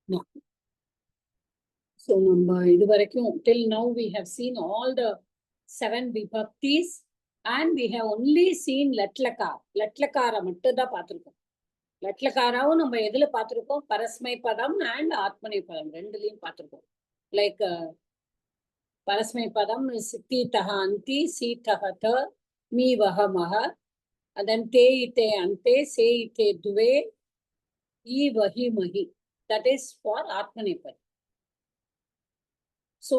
No. So, till now we have seen all the 7 vibhaktis and we have only seen Latlakara. Latlakara mattum da paathirukom. Latlakaravu நம்ம எதுல பாத்திருக்கோம்? பரஸ்மை பதம் and ஆத்மனை பதம் ரெண்டுலயும் பாத்திருக்கோம். Like பரஸ்மை பதம் is தீதஹ அந்தி சீதஹ த மீ வஹ மஹ and then te ite ante se ite duve e vahi mahi. That is for ஆத்மனை பதம். So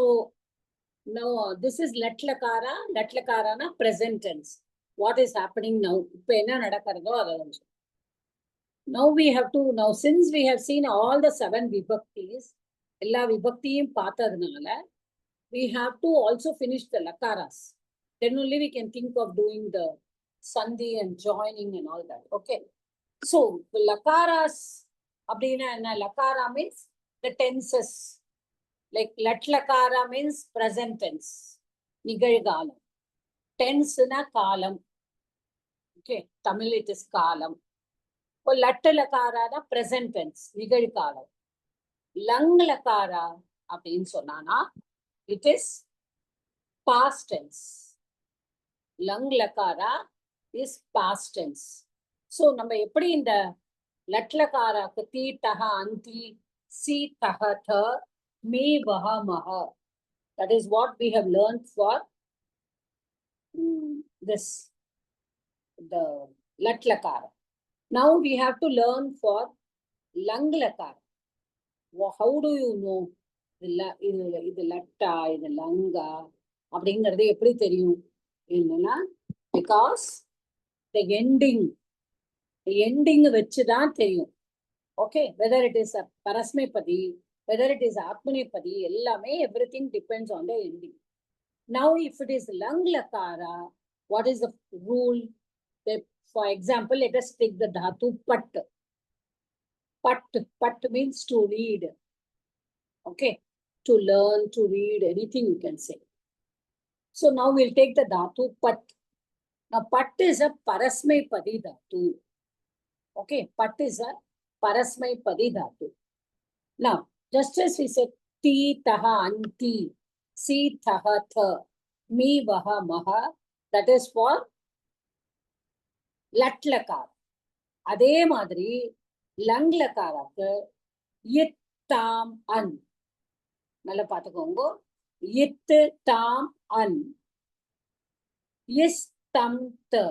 now this is Latlakara. Latlakara na present tense. What is happening now? இப்ப என்ன நடக்கிறதோ அதை வந்து now we have to, now since we have seen all the 7 vibhaktis, ella vibhaktiyum paatadnala, we have to also finish the lakaras. Then only we can think of doing the sandhi and joining and all that. Okay. So the lakaras, abdina enna lakara means the tenses. Like latlakara means present tense. Nigalgalam. Tense na kalam. Okay. Tamil it is kalam. லட்டலக்காரா present tense நிகழ்காலம். லங்லக்காரா அப்படின்னு சொன்னானா it is past tense. லங்லக்காரா is past tense. So நம்ம எப்படி இந்த லட்லக்காராக்கு தீ தஹ அந்தி சி தஹ த மீ வஹ மஹ, that is what we have learned for this the latlakara. Now we have to learn for langlakara. How do you know இது லட்டா இது லங்கா அப்படிங்கிறது எப்படி தெரியும்? என்னன்னா பிகாஸ் the ending வச்சுதான் தெரியும். Okay, whether it is a பரஸ்மைபதி, whether it is ஆத்மநேபதி, எல்லாமே everything depends on the ending. Now if it is langlakara, what is the rule? For example, let us take the dhatu pat. Pat means to read. Okay, to learn, to read, anything you can say. So now we'll take the dhatu pat. Now pat is a parasmaipadi dhatu. Okay, pat is a parasmaipadi dhatu. Now, just as we said, ti taha anti, si taha tha, mi vaha maha, that is for லட்லக்கார். அதே மாதிரி லங்லக்காராக்கு இத்தாம் an. நல்லா பார்த்துக்கோங்க. இத்து தாம் an, is தம் த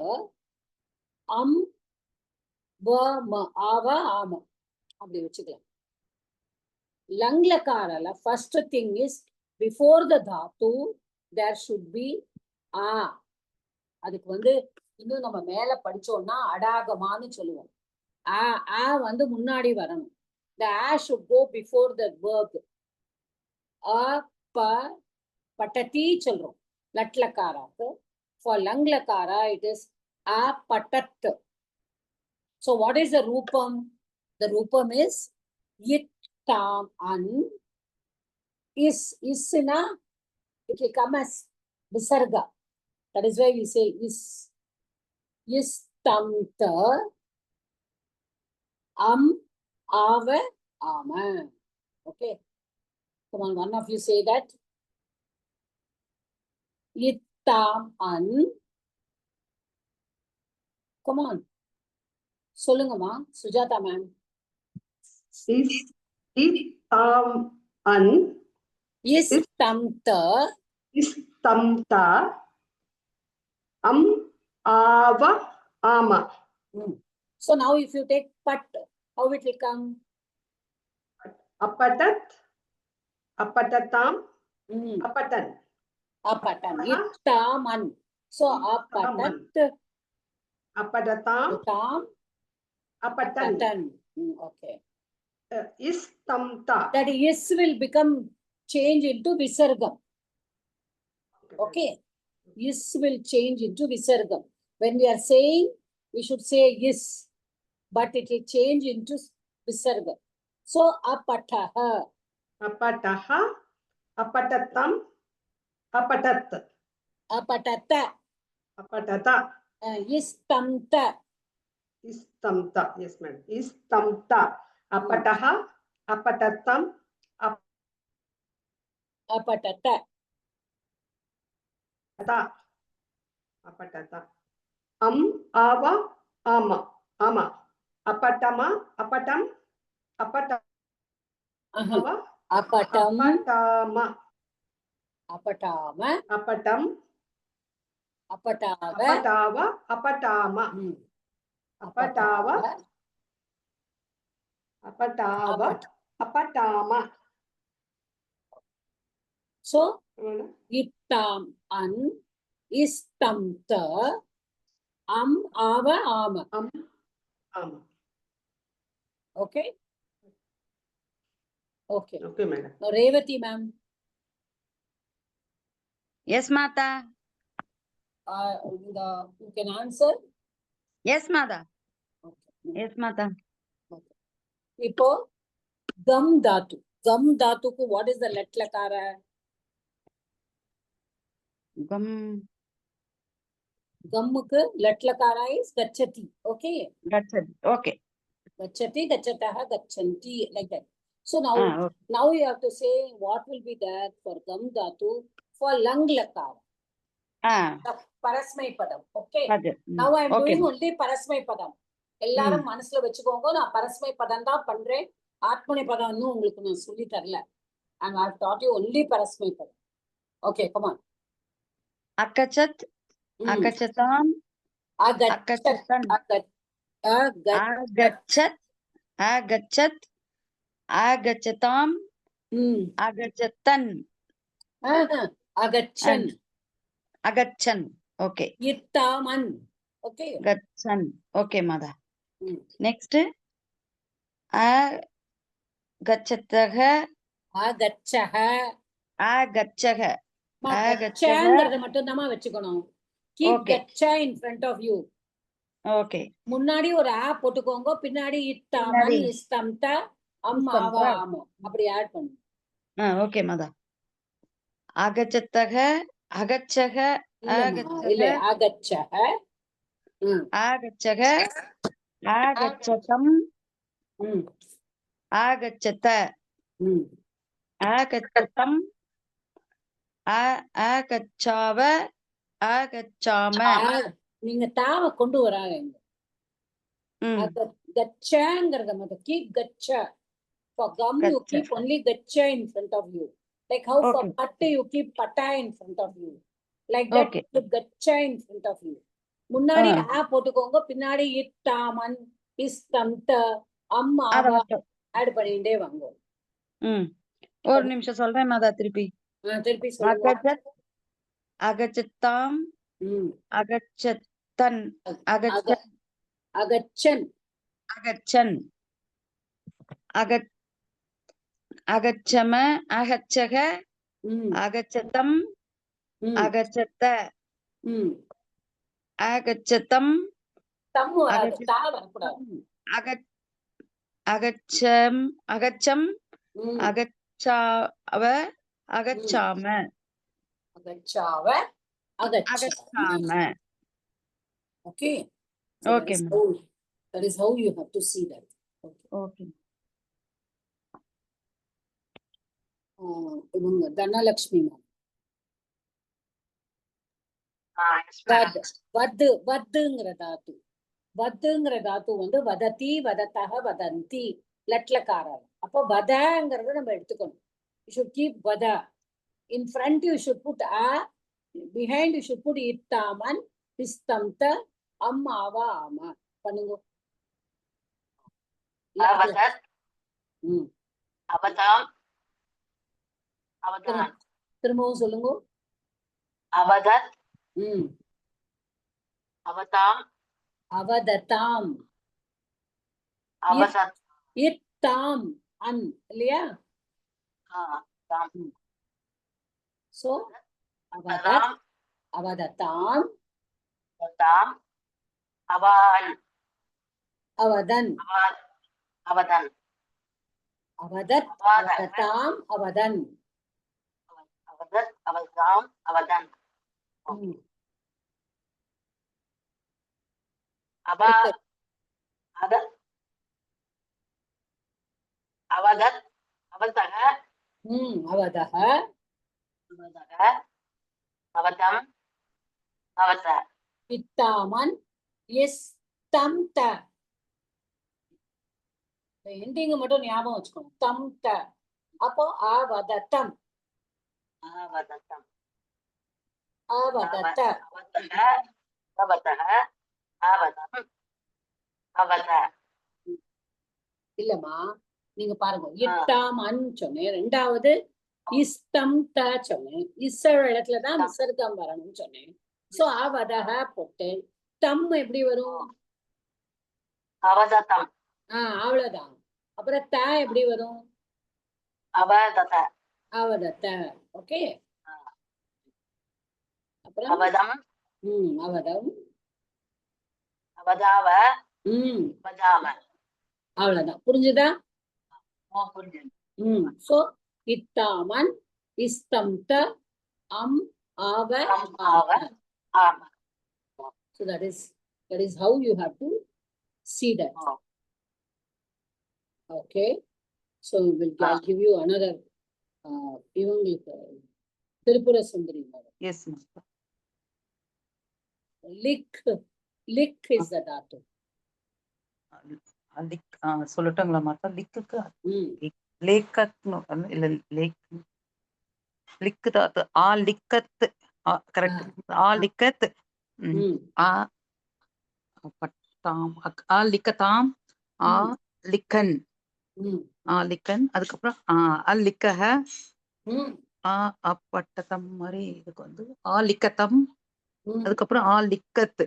அம் வ ம ஆவ ஆம அப்படி வச்சுக்கலாம். லங்லக்காரால first thing is before the தாத்து தேர் ஷுட் பி ஆ. அதுக்கு வந்து இன்னும் நம்ம மேல படிச்சோம்னா அடாகமான்னு சொல்லுவோம். ஆ வந்து முன்னாடி வரணும். The a should go before the verb. அ ப பட்டதி சொல்றோம் லட்லக்காராக்கு. For langlakara it is a patat. So what is the rupam? The rupam is it tam an. Isna it will come as visarga. That is why we say is. Istamta am ava ama. Okay, come on, one of you say that. Ittam an. Come on, solunga Sujata ma'am. Ittam an. Istamta am ava ama. So now if you take pat, how it will come? Apatat, apatatam, apatan. Apatan. Ittaman. So apatat, apatatam, apatan. Okay. Istamta. That is will become change into visargam. Okay. Is will change into visargam. When we are saying, we should say yes, but it will change into visarga. So apataha. Apataha, apatatam, apatat. Apatata. Apatata. Istamta. Istamta. Yes, ma'am. Istamta. Apataha, अपठतम् Apatata. अपठता अपठता आव आम आम अपटम अपटम अपटव Apatam. अपटाम Apatama. अपटम Apatava. अपटाव अपटाम अपटाव Apatava. अपटाव Apat. अपटाम So, ittam an, istam ta, ava, ama. आम Okay? Okay. Okay madam Now, Revati ma'am, Yes, Mata. you can answer. Yes, Mata. Okay. Yes, Mata. இப்போ gum dhatu. Gum dhatu ku what is the let lakara? Gum. Gum ku let lakara is gachati. Okay. That's it. Okay. Gachati, gachataha, gachanti, like that. So now, Okay. now you have to say what will be there for gum dhatu for lang lakara. The parasmai padam. Okay. Now I am Okay. doing only parasmai padam. எல்லாரும் மனசுல வச்சுக்கோங்க நான் பரஸ்மை பதம் தான் பண்றேன் ஆத்மனை பதம் இன்னும் உங்களுக்கு நான் சொல்லி தரல and I have taught you only parasmai padam. Okay, come on. Akachat. Akachatam. Agachat. Agachat. Agachat. Agachatam. Agachatan. Agachan. Agachan. Okay. Ittaman. Okay. Gachan. Okay, Mother. Next. Agachataha. Agachaha. Agachaha. கச்சாங்கிறத மட்டும் தான் வச்சுக்கணும். Keep gacha in front of you. Okay. முன்னாடி ஒரு ஆ போட்டுக்கோங்க பின்னாடி இத்தாமன் இஸ்தம்த அம்மாவா ஆமோ அப்படி add பண்ணுங்க. Okay, Mother. Agachataha. Agachaha. இல்ல agachah. Agachaha. Agachatam. Agachata. Agachatam. Agachava. Agachama. நீங்க தாவ கொண்டு வராங்க. கச்சாங்கிறத மட்டும் keep gacha. For gum you keep only gacha in front of you. Like how for patta you keep pata in front of you. Like that keep gacha in front of you. முன்னாடி ஆ போட்டுக்கோங்க பின்னாடி இத்தாமன் இஸ்தம்த அம்மாவா add பண்ணிட்டே வாங்க. ஒரு நிமிஷம் சொல்றேன் மாதா திருப்பி சொல்லுங்க. அகச்சத்தாம் அகச்சத்தன் அகச்சன் அகச்சன் அகச்சம அகச்சக அகச்சதம் அகச்சத்த அகச்சதம் அகச்சம் அகச்சம் அகச்சாவ அகச்சாம அகச்சாம. Okay. Okay. That is how you have to see that. Okay. Dhanalakshmi வத்துங்கிற தாத்து வந்து வதத்தி வதத்தக வதந்தி லட்லக்காரம். அப்போ வதங்கிறத நம்ம எடுத்துக்கணும். You should keep vada. In front you should put a, behind you should put ittaman istamta அம்மாவா ஆமா பண்ணுங்க. அவதத் அவதாம் அவதான். திரும்பவும் சொல்லுங்க. அவதத் அவதாம் அவததாம் அவதத் இத்தாம் அன் இல்லையா? So அவதத் அவததாம் அவதாம் அவான் அவதன் அவதன் அவதத் அவததாம் அவதன் அவதத் அவதாம் அவதன் அவதத் அவதக அவதः அவதக அவதம் அவத இத்தாமன் இஸ்தம் த எண்டிங் மட்டும் ஞாபகம் வச்சுக்கணும். தம் த அப்போ அவதத்தம் அவதத்தம் அவதத்த அவதக அவதக அவதம் அவத இல்லம்மா, நீங்க பாருங்க, இட்டாமன் சொன்னேன், ரெண்டாவது இஸ்தம் த சொன்னேன், இஸ்ஸோட இடத்துலதான் விசர்க்கம் வரணும்னு சொன்னேன். சோ அவதக போட்டேன். தம் எப்படி வரும்? அவதத்தம் அவ்வளவுதான். அப்புறம் த எப்படி வரும்? அவதத அவதத்த. ஓகே, அப்புறம் அவதம் அவதம் அவதாவ அவதாம அவ்வளவுதான். புரிஞ்சுதா? புரிஞ்சது. சோ இத்தாமன் இஸ்தம் த அம் ஆவ ஆவ ஆம. So that is how you have to see that. Okay, so I'll give you another இவங்களுக்கு Tripura Sundari S Mata. லிக் is the dhatu. சொல்லட்டுங்களா மாதா? லிக்குக்கு லேக்கத்னு இல்ல லேக் லிக்கு தாத்து ஆ லிக்கத் கரெக்ட். ஆ லிக்கத் ஆ பட்டாம் ஆ லிக்கதாம் ஆ லிக்கன் ஆ லிக்கன் அதுக்கப்புறம் ஆ லிக்கஹ ஆ அப்பட்டதம் மாதிரி இதுக்கு வந்து ஆ லிக்கத்தம் அதுக்கப்புறம் ஆ லிக்கத்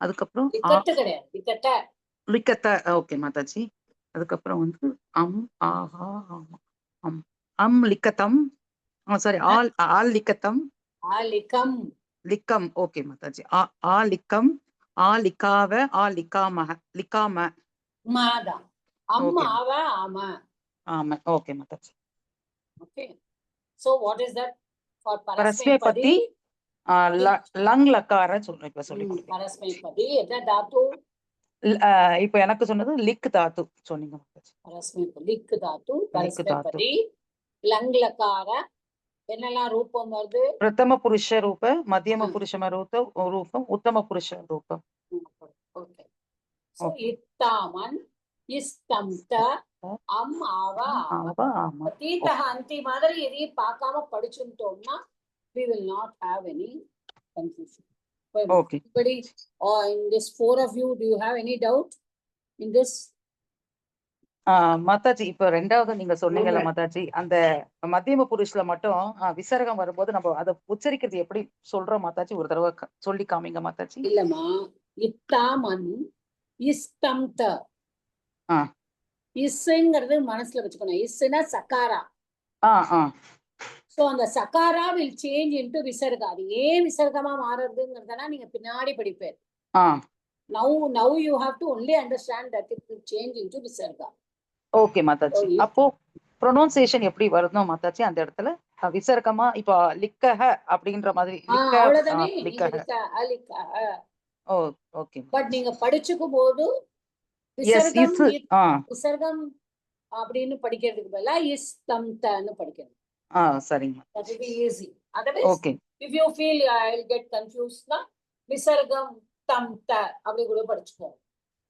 அதுக்கப்புறம் லிக்கட்டு கிடையாது, லிக்கட்ட. லிக்கத்த. ஓகே மாதாஜி. அதுக்கப்புறம் வந்து அம் ஆஹா ஆமா அம் அம் லிக்கத்தம் சாரி ஆல் லிக்கத்தம் லிக்கம் லிக்கம். ஓகே மாதாஜி. ஆ லிக்கம் ஆ லிக்காவ ஆ லிக்காம லிக்காம மாதா அம்மா ஆவ ஆமா. ஆமா. ஓகே மாதாஜி. Okay, so what is that for பரஸ்மைபதி? லங் லக்கார இப்ப சொல்லி கொடுத்தீங்க. பரஸ்மைபதி என்ன தாத்து? இப்ப எனக்கு சொன்னது லிக் தாத்து சொன்னீங்க மாதாஜி. பரஸ்மைபதி லிக் தாத்து பரஸ்மைபதி. லங் லக்கார என்னெல்லாம் ரூபம் வருது? பிரதம புருஷ ரூப, மத்தியம புருஷ ரூபம், உத்தம புருஷ ரூபம். ஓகே, சோ இத்தாமன் இஸ்தம் த அம் ஆவ ஆம. தீதஹ அந்தி மாதிரி எதையும் பார்க்காம படிச்சுட்டோம்னா we will not have any confusion. Okay. Anybody in this four of you, do you have any doubt in this? Mataji இப்ப ரெண்டாவது நீங்க சொன்னீங்கல்ல மாதாஜி, அந்த மத்தியம புருஷல மட்டும் விசர்கம் வரும்போது நம்ம அதை உச்சரிக்கிறது எப்படி சொல்றோம் மாதாஜி? ஒரு தடவை சொல்லி காமிங்க மாதாஜி. இல்லம்மா, இத்தாமன் இஸ்தம் த இஸ்ங்கிறது மனசுல வச்சுக்கணும். இஸ்னா சகாரா. சோ அந்த Sahara will change into visarga. அது ஏன் விசர்க்கமா மாறுறதுங்கிறதெல்லாம் நீங்க பின்னாடி படிப்பேன். Now you have to only understand that it will change into visarga. Okay Mataji. அப்போ ப்ரொனன்சியேஷன் எப்படி வரணும் மாதாஜி அந்த இடத்துல? விசர்க்கமா இப்ப லிக்கஹ அப்படின்ற மாதிரி அவ்வளவுதானே. ஓ ஓகே. பட் நீங்க படிச்சுக்கும் போது விசர்க்கம் அப்படின்னு படிக்கிறதுக்கு பதிலா இஸ்தம் தன்னு படிக்கணும். சரிங்க. That will be easy. Otherwise, if you feel I'll get confused na visargam tam ta அப்படி கூட படிச்சுக்கோ.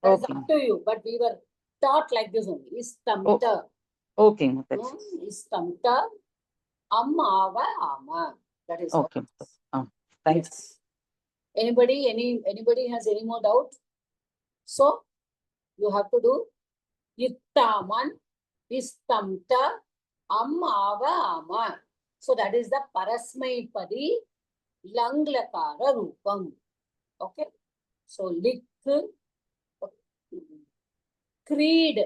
That is up to you, but we were taught like this only. Istam ta. Okay Mataji. Istam ta am ava ama. That is okay. Thanks. Anybody has any more doubt? So you have to do ittaman istam ta am ava ama. So that is the parasmaipadi langlakara rupam. Okay, so lik, creed.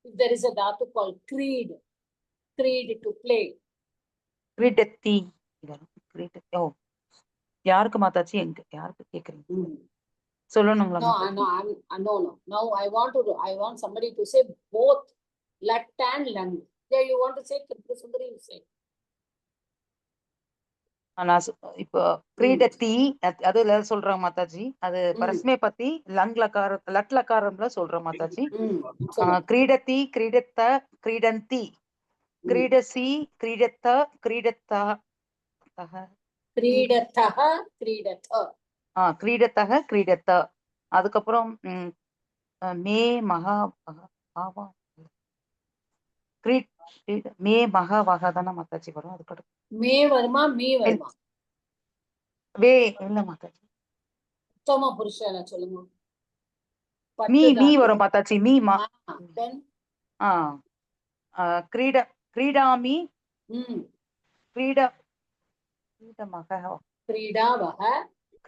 If there is a dhatu called creed to play. கிரீடத்தி. ஓ யாருக்கு மாதாஜி? எங்க யாருக்கு கேக்குறீங்க? சொல்லணுங்களா? No. Now I want somebody to say both lat and lang. There you want to say Tripura Sundari, you say. நான் இப்போ கிரீடத்தி அதுல சொல்றேன் மாதாஜி. அது பரஸ்மே பத்தி லட்லக்காரம்ல சொல்றேன் மாதாஜி. சொல்லுங்க. கிரீடத்தி கிரீடத்த கிரீடந்தி கிரீடசி கிரீடத்த கிரீடத்தா கிரீடத்தः கிரீடத. கிரீடத்தக கிரீடத்த. அதுக்கப்புறம் மே மகா ஆவா மே மகா வகா தானே மாதாஜி வரும். அதுக்கப்புறம் மே வருமா மீ வருமா? வே இல்ல மாதாஜி, உத்தம புருஷன சொல்லுங்க. மீ பத்து மீ தாத்து. வரும் மாதாஜி. மீ மா then கிரீட கிரீடாமி கிரீட கிரீடமக கிரீடாவக.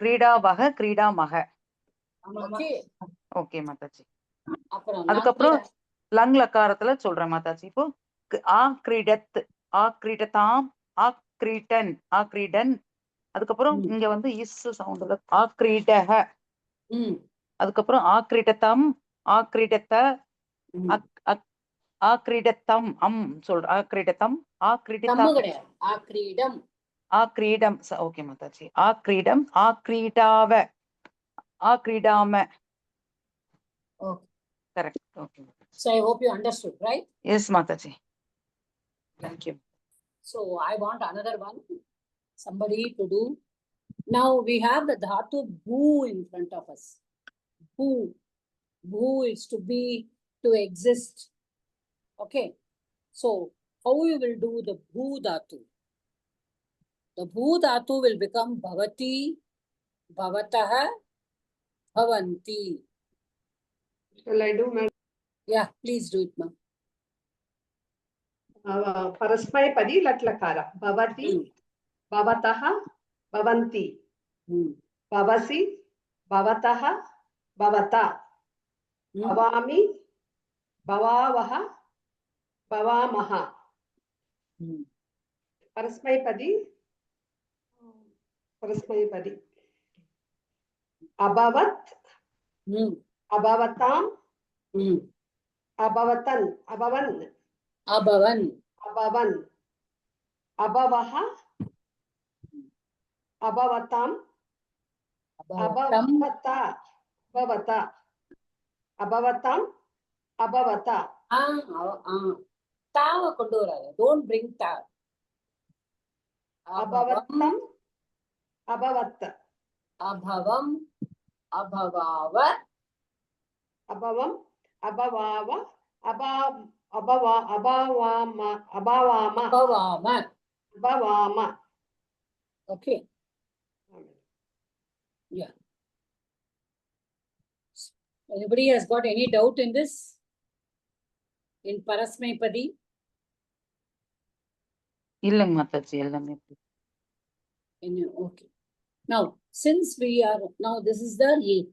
கிரீடாவக கிரீடாமக. ஓகே. ஓகே மாதாஜி. அப்புறம் அதுக்கப்புறம் லங் லக்காரத்துல சொல்றேன் மாதாஜி. இப்போ ஆ கிரீடத் ஆ கிரீடதாம் ஆ கிரீட்டன் ஆ கிரீடன். அதுக்கப்புறம் இங்க வந்து இஸ் சவுண்ட்ல ஆ கிரீடக. அதுக்கப்புறம் ஆ கிரீடத்தம் ஆ கிரீடத்த ஆ கிரீடத்தம் சொல்ற ஆ கிரீடத்தம் ஆ கிரீடத்தம் கிடையாது. ஆ கிரீடம். ஆ கிரீடம். ஓகே மாதாஜி. ஆ கிரீடம் ஆ கிரீடாவ ஆ கிரீடாம. Okay. Correct. Okay. So I hope you understood, right? Yes, Mataji. Thank you. So I want another one, somebody to do. Now we have the dhatu bhu in front of us. Bhu. Bhu is to be, to exist. Okay. So how you will do the bhu dhatu? The bhu dhatu will become bhavati, bhavatah, bhavanti. Shall I do, madam? Yeah, please do it, ma'am. परस्मैपदी लट्लकार भवति भवतः भवन्ति भवसि भवतः भवता भवामि भवावः भवामः परस्मैपदी परस्मैपदी अभवत् अभवताम् अभवतन् अभवन् Abhavan. अभवन् अभवः अभवताम् अभवता अभवता अभवताम् अभवता. Tava kondu varada. Don't bring ta. अभवत्तम् अभवत् Abhavam. Abhavava. अभवम् अभवाव अभवाम Abhavama. अभवाम. Okay. Yeah. Anybody has got any doubt in this? In Parasmaipadi? இல்லைங்க மாதாஜி, எல்லாமே Okay. Now, since we are, now this is the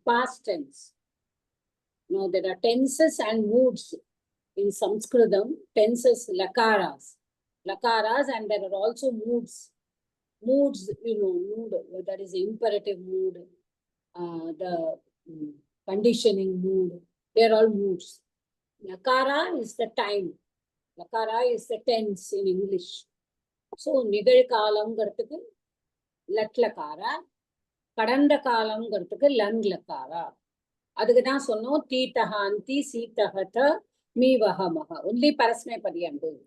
past tense. Now there are tenses and moods in Sanskritam. Tenses, lakaras. Lakaras, and there are also moods. Moods, mood, that is the imperative mood, the conditioning mood. They are all moods. Lakara is the time. Lakara is the tense in English. So, nigal kalam gartuku latlakara, kadanda kalam gartuku lang lakara. அதுக்கு தான் சொன்னோம் தீதஹாந்தி சீதஹத மீவஹமஹ. Only Parasmaipadi I'm doing.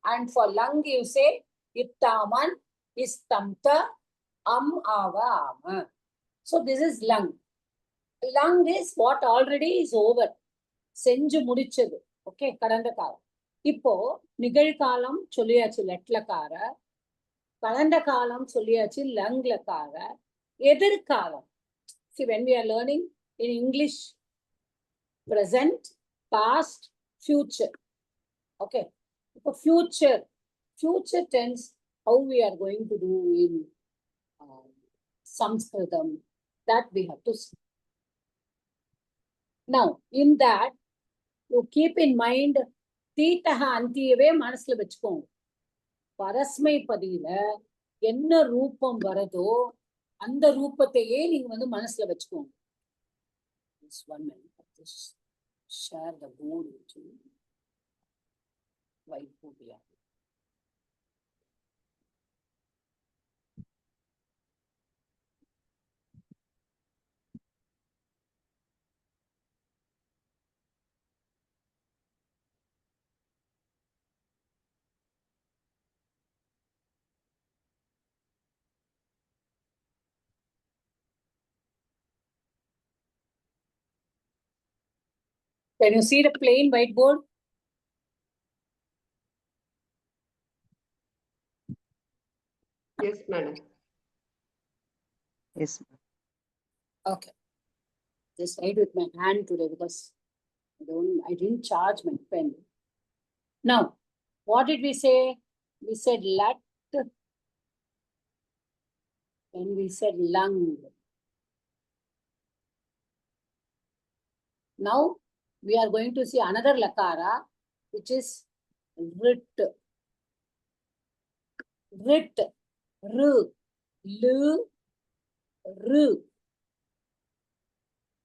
And for lung you say ittaman istamta ava ama. So this is lung. Lung is what already is over. செஞ்சு முடிச்சது. Okay, கடந்த காலம். இப்போ நிகழ்காலம் சொல்லியாச்சு லட்லக்கார, கடந்த காலம் சொல்லியாச்சு லங்லக்கார, எதிர்காலம். See, when we are learning in English, present, past, future. Okay. For future tense, how we are going to do in Sanskritam, that we have to see. Now, in that, you keep in mind, தீதஹ அந்தியவே மனசுல வச்சுக்கோங்க. பரஸ்மைப்பதியில என்ன ரூபம் வரதோ அந்த ரூபத்தையே நீங்க மனசுல வச்சுக்கோங்க. This one minute, just share the board with you. Whiteboard, yeah. Can you see the plain whiteboard? Yes, madam. Yes. Okay. Just write with my hand today because I didn't charge my pen. Now, what did we say? We said let, and we said lung. Now, we are going to see another lakara, which is rit. Rit. R. L. R.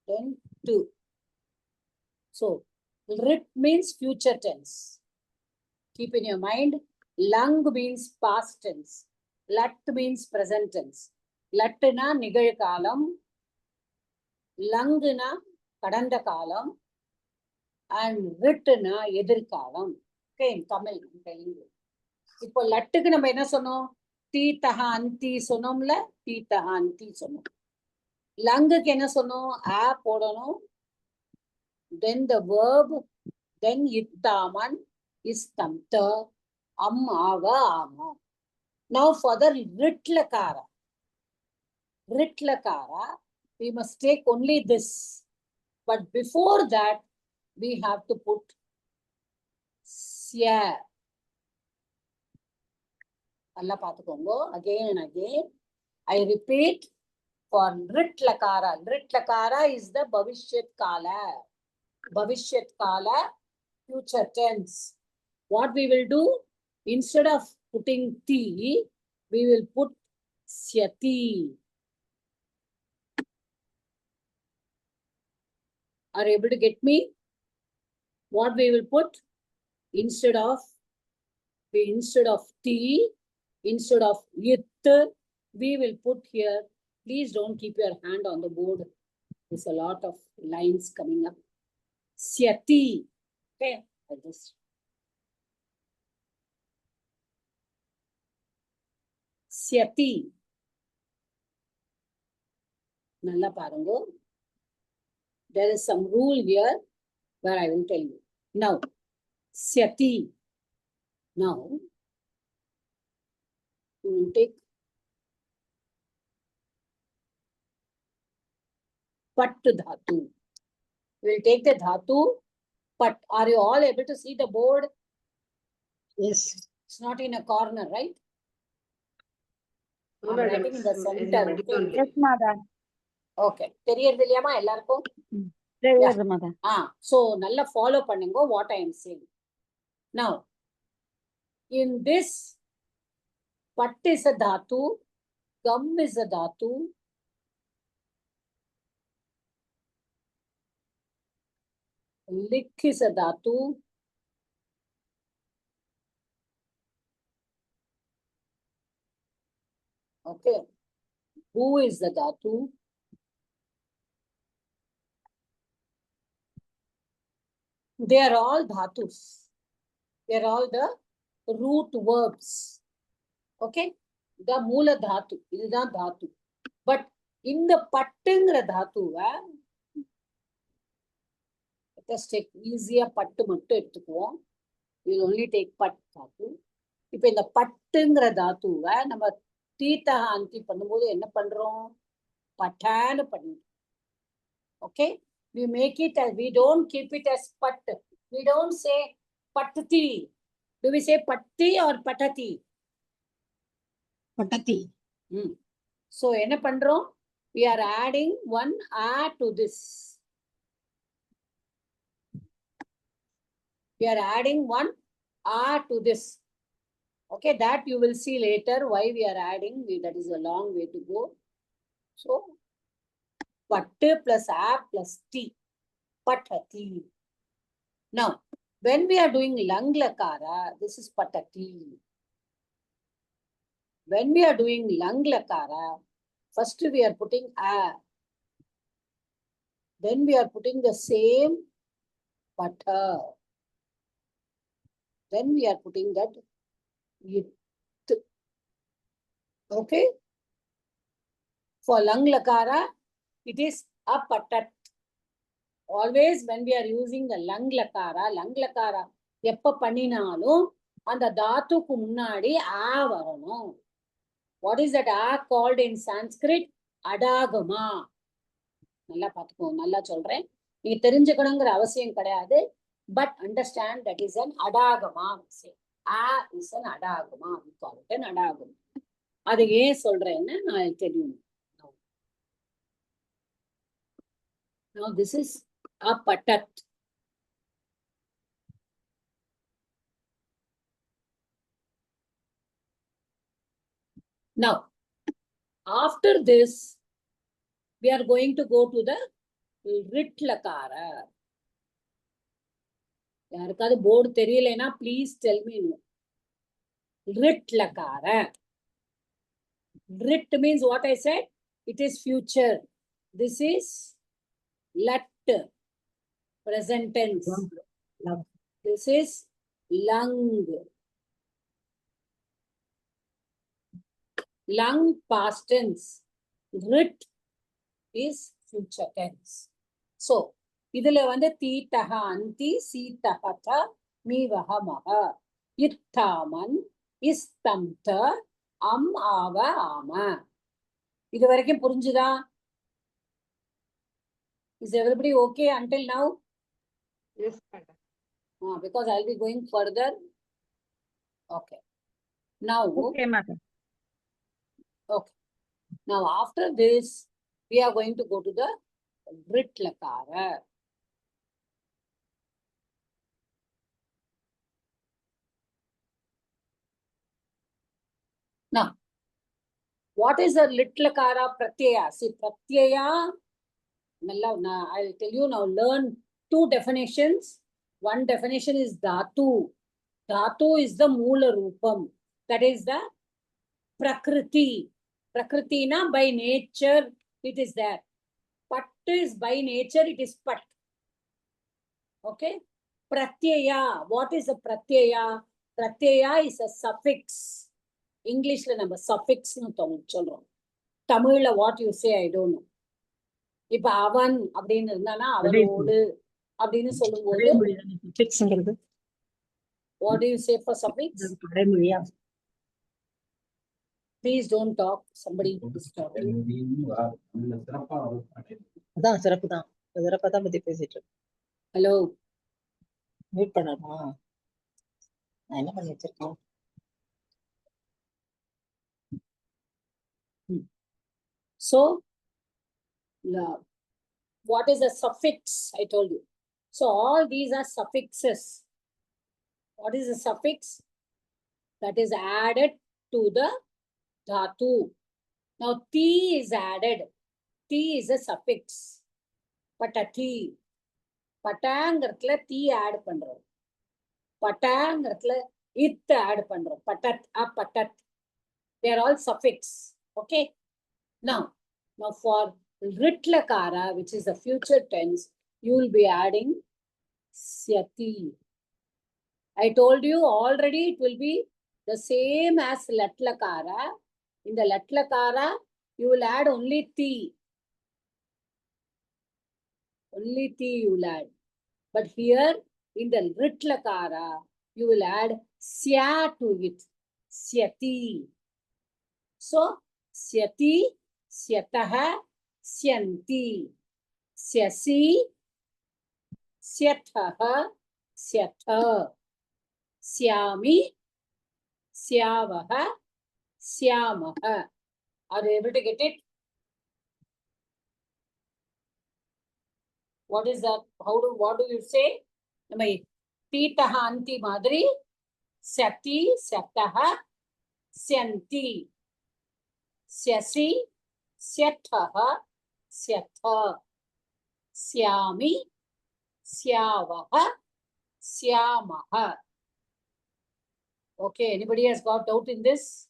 Then 2. So, rit means future tense. Keep in your mind, lung means past tense. Lat means present tense. Latna nigalkalam. Langna kadanda kalam. And ritna edirkalam. Okay, in Tamil, I'm telling you. இப்போ லட்டுக்கு நம்ம என்ன சொன்னோம்? தீத்தஹ அந்தி சொன்னோம்ல, தீத்தஹ அந்தி சொன்னோம். லங்குக்கு என்ன சொன்னோம்? ஆ போடணும். Then the verb, then ittaman, istamta, ava, ama. Now for the rit lakara. Rit lakara, we must take only this. But before that, we have to put sya. Allah paathukongo again and again. I repeat, for rit lakara. Rit lakara is the bhavishyat kala. Bhavishyat kala, future tense. What we will do? Instead of putting ti, we will put syati. Are you able to get me? What we will put? Instead of ti, instead of yit, we will put here. Please don't keep your hand on the board. There's a lot of lines coming up. Syati. Okay, I just. Syati. Nalla parungo. There is some rule here where I will tell you. Now, syati. Now, you will take pat dhatu. We will take the dhatu pat. Are you all able to see the board? Yes. It's not in a corner, right? No, I'm madam. writing in the It's center. in the middle Okay. only. Yes, mother. Okay. தெரியுறது இல்லையாமா எல்லாருக்கும்? Yes, mother. So நல்லா follow பண்ணுங்க what I am saying. Now, in this, pat is a dhatu, gum is a dhatu, lik is a dhatu, okay, who is the dhatu, they are all dhatus. They are all the root verbs. Okay, the moola dhatu, இதுதான் dhatu. But in the pattuங்கிற தாத்துவை let us take easier பட்டு மட்டும் எடுத்துக்குவோம். We will only take but தாத்து. இப்போ இந்த பட்டுங்கிற தாத்துவை நம்ம தீத்தஹ அந்தி பண்ணும்போது என்ன பண்றோம்? பட்டான்னு பண்ணுவோம். Okay, we make it as, we don't keep it as pat. We don't say patati. Do we say patti or patati? Patati. So என்ன பண்றோம்? We are adding one a to this. We are adding one a to this. Okay, that you will see later why we are adding. That is a long way to go. So, pattu plus a plus t. Patati. Now, when we are doing lang lakara, this is patati. When we are doing lang lakara, first we are putting a. Then we are putting the same pata. Then we are putting that yit. Okay? For lang lakara, it is a patat. always when we are using the lang lakara எப்ப பண்ணினாலும் அந்த தாத்துக்கு முன்னாடி ஆ வரணும். What is that ah called in Sanskrit? அடாகமா. நல்லா பாத்துக்கோ, நல்லா சொல்றேன். நீங்க தெரிஞ்சுக்கணுங்கிற அவசியம் கிடையாது. But understand that is an adagama. A is an adagama. We call it an adagama. அது ஏன் சொல்றேன்னு நான் தெரியும். Now this is a patat. Now, after this, we are going to go to the rit lakara. யாருக்காவது board தெரியலைன்னா please tell me. rit lakara. Rit means what I said? It is future. This is lat, present tense. Lung. This is lung. Lung past tense. Rit is future tense. So, இதுல வந்து தீட்டக அந்தி சீட்டகத மீவகமக இத்தாமன் இஸ்தம்த அம் ஆவ ஆம. இது வரைக்கும் புரிஞ்சுதா? Is everybody okay until now? Yes, madam. Because I'll be going further. Okay. Now, Okay, madam. okay. Now, after this, we are going to go to the rit lakara. Now, what is a lit lakara pratyaya? See, pratyaya, I'll tell you now, learn two definitions. One definition is dhatu. Dhatu is the moola rupam. That is the prakriti. Prakriti na by nature it is there. Pat is by nature it is pat. Okay. Pratyaya. What is a pratyaya? Pratyaya is a suffix. English la number suffix nu solrom. Tamil la what you say I don't know. இப்ப அவன் அப்படின்னு இருந்தானா அவனோடு அப்படின்னு சொல்லும்போது what do you say for suffix? Please don't talk. Somebody is talking. அதான் சிறப்பு தான். சிறப்பா தான் பத்தி பேசிட்டு இருக்கேன். Hello. மியூட் பண்ணணுமா? நான் என்ன பண்ணி வச்சிருக்கேன்? So, what is a suffix? I told you. So all these are suffixes. What is a suffix? That is added to the dhatu. Now ti is added. Ti is a suffix. Patati. பட்டாங்கிறதுல தீ add பண்றோம். பட்டாங்கிறதுல இத் add பண்றோம். பட்டத் பட்டத். They are all suffix. Okay. Now for rit lakara, which is the future tense, you will be adding syati. I told you already it will be the same as lat lakara. In the lat lakara, you will add only ti. Only ti you will add. But here in the rit lakara, you will add sya to it. Syati. So, syati, syataha, syanti. Syasi, syataha, syatha. Syami, syavaha, syamaha. Are you able to get it? What is that? What do you say? Titaha anti madri, syati, syataha, syanti. Syasi, syataha, syatha. Syami, syavaha, syamaha. Okay, anybody has got doubt in this?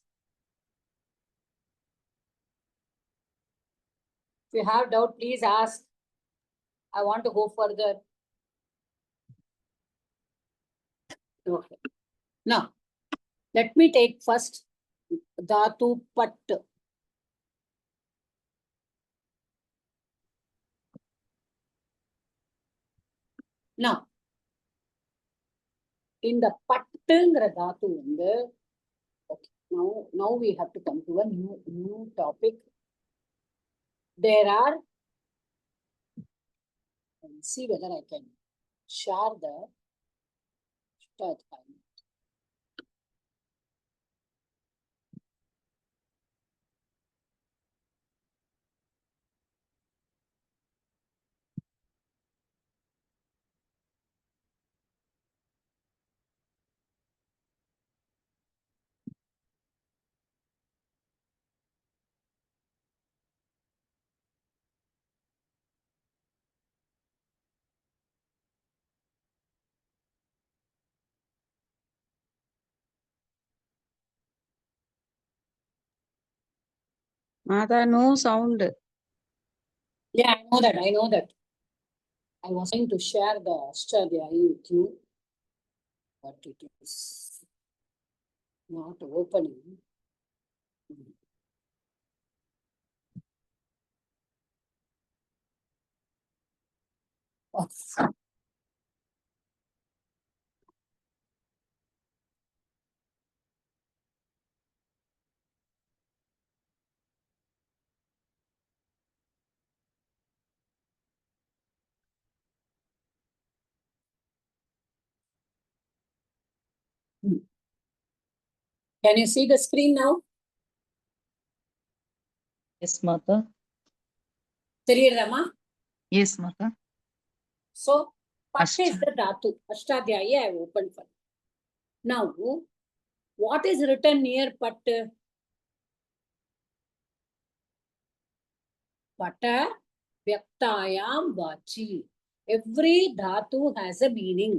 If you have doubt, please ask. I want to go further. Okay. Now, let me take first dhatu pat. Now, இந்த பட்டுங்கிற தாத்து வந்து okay, now we have to come to a new topic. There are, see whether I can share the start time. Mother, no sound. Yeah, I know that. I know that. I was trying to share the Ashtadhyayi with you, but it is not opening. Oh. Can you see the screen now? Yes, Mata. தெரியுதாமா? Yes, Mata. So, Pat is Ashta. the Dhatu. Ashtadhyayi I have opened for. Now, what is written near Pat? Pata Vyaktayam Vachi. Every Dhatu has a meaning.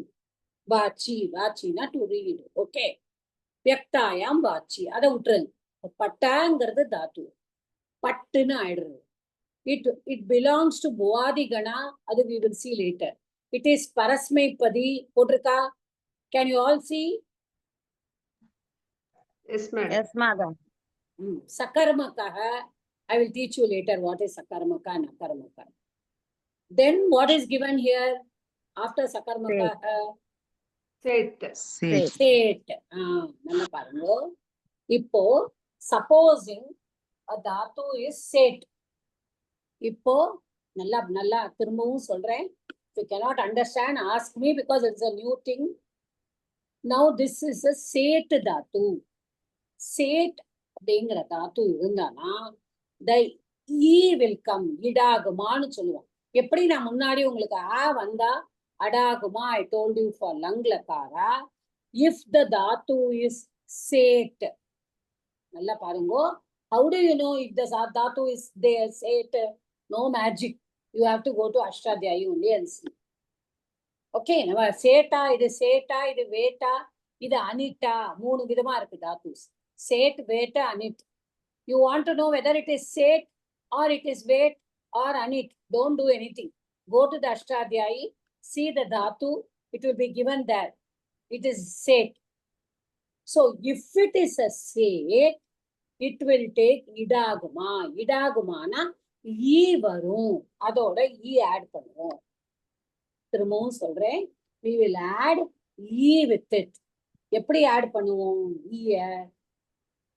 Vachi, Vachina to read. Okay. Vyaktayam Vachi. Ada utran. Patangarada Dhatu. Pattuna ஆயிடுறது. It belongs to Bhuadi Gana. That we will see later. It is Parasmaipadi. போட்டிருக்கா? Can you all see? Yes, madam. Yes, mother. Sakarmakaha. I will teach you later what is Sakarmaka and Akarmaka. Then what is given here after Sakarmakaha? Set. Set. Set. நல்லா பாருங்க. இப்போ supposing a dhatu is set. இப்போ நல்லா திரும்பவும் சொல்றேன். If you cannot understand, ask me because it's a new thing. Now this is a set dhatu. Set அப்படிங்கிற தாத்து இருந்தானா the e will come. இடாகுமான்னு சொல்லுவோம். எப்படி நான் முன்னாடி உங்களுக்கு வந்தா அடாகுமா I told you for லங்லகாரா. If the dhatu is set. நல்லா பாருங்க. How do you know if the dhatu is there set? No magic. You have to go to Ashtadhyayi only and see. Okay, நம்ம சேட்டா இது வேட்டா இது அனிட்டா மூணு விதமா இருக்கு தாத்துஸ். Set, veta, anit. You want to know whether it is set or it is vet or anit. Don't do anything. Go to the Ashtadhyayi, see the dhatu. It will be given there. It is set. So if it is a set, it will take idaguma. Idagumana e வரும். அதோட e add பண்ணுவோம். திரும்பவும் சொல்றேன். We will add e with it. எப்படி add பண்ணுவோம் e?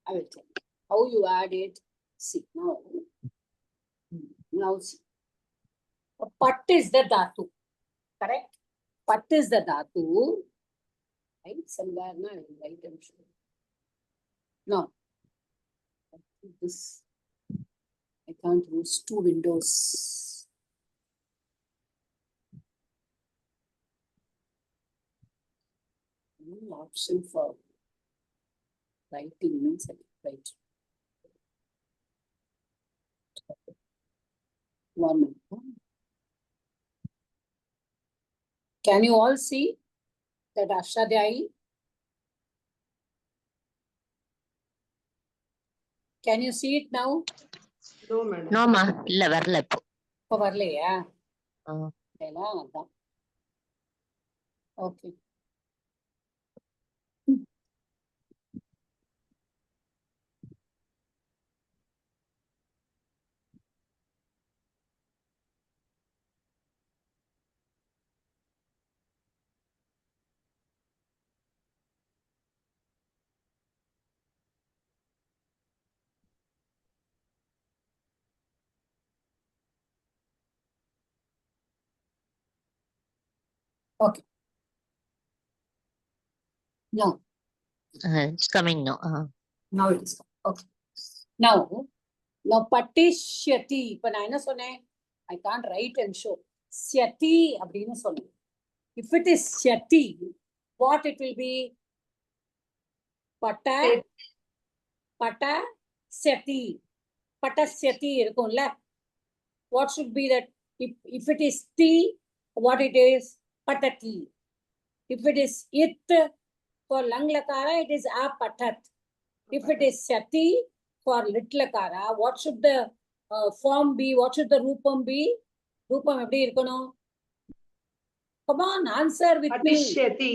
I will tell you how you add it. See now see. Pat is the dhatu, correct? Pat is the dhatu. Right? Somewhere now I will write and show. No. This I can't use two windows. No option for writing means I write. One minute. Can you all see that Ashtadhyayi? Can you see it now? No, madam. No, ma. இல்ல வரல இப்போ. இப்போ வரலையா? ஆ. எல்லாம் அதான். Okay. No, It's coming now. now it is. Okay. Now patishyati. இப்ப நான் என்ன சொன்னேன்? I can't write and show. Syati அப்படின்னு சொன்னேன். If it is syati, what it will be? Patasyati. Patasyati இருக்கும்ல? What should be that? If it is ti, what it is? Patati. If it is it, for lang lakara, it is apatat. If it is syati, for lit lakara, what should the form be? What should the rupam be? Rupam எப்படி இருக்கணும்? Come on, answer with me. Patishyati.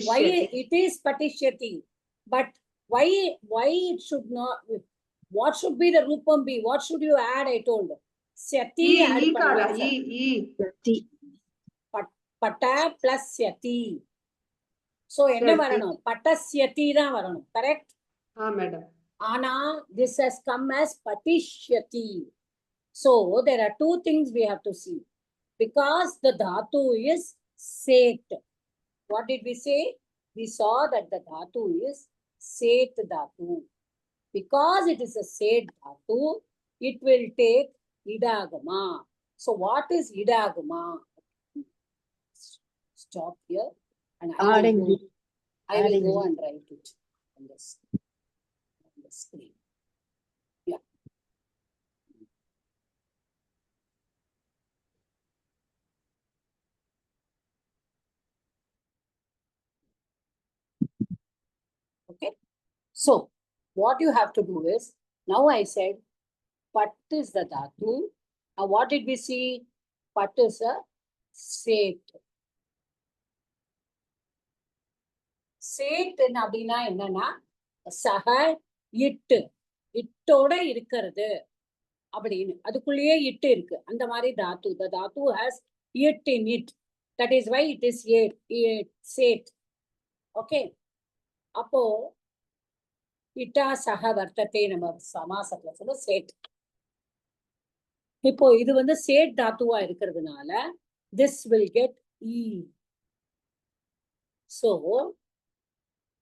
Why Patishyati. it is patishyati? But why it should not? What should be the rupam be? What should you add? I told. Syati add E kala. பண்ணலாம் sir. E. Pata plus syati. So என்ன Syati. வரணும்? Patasyati தான் வரணும். Correct? Madam. Ana, this has come as patishyati. So there are two things we have to see. Because the dhatu is set. What did we say? We saw that the dhatu is set dhatu. Because it is a set dhatu, it will take idagama. So what is idagama? Stop here. And I will go and write it on this. Screen. Yeah. Okay. So what you have to do is, now I said pat is the dhatu. And what did we see? Pat is a set. Set அப்படின்னா என்னன்னா சக இட்டு இட்டோட இருக்கிறது அப்படின்னு அதுக்குள்ளேயே இட்டு இருக்கு அந்த மாதிரி தாத்து. The dhatu has it in it. That is why it is set. Okay. அப்போ இட்டா சக வர்த்தத்தை நம்ம சமாசத்துல சொல்ல சேட். இப்போ இது வந்து சேட் தாத்துவா இருக்கிறதுனால this will get e. So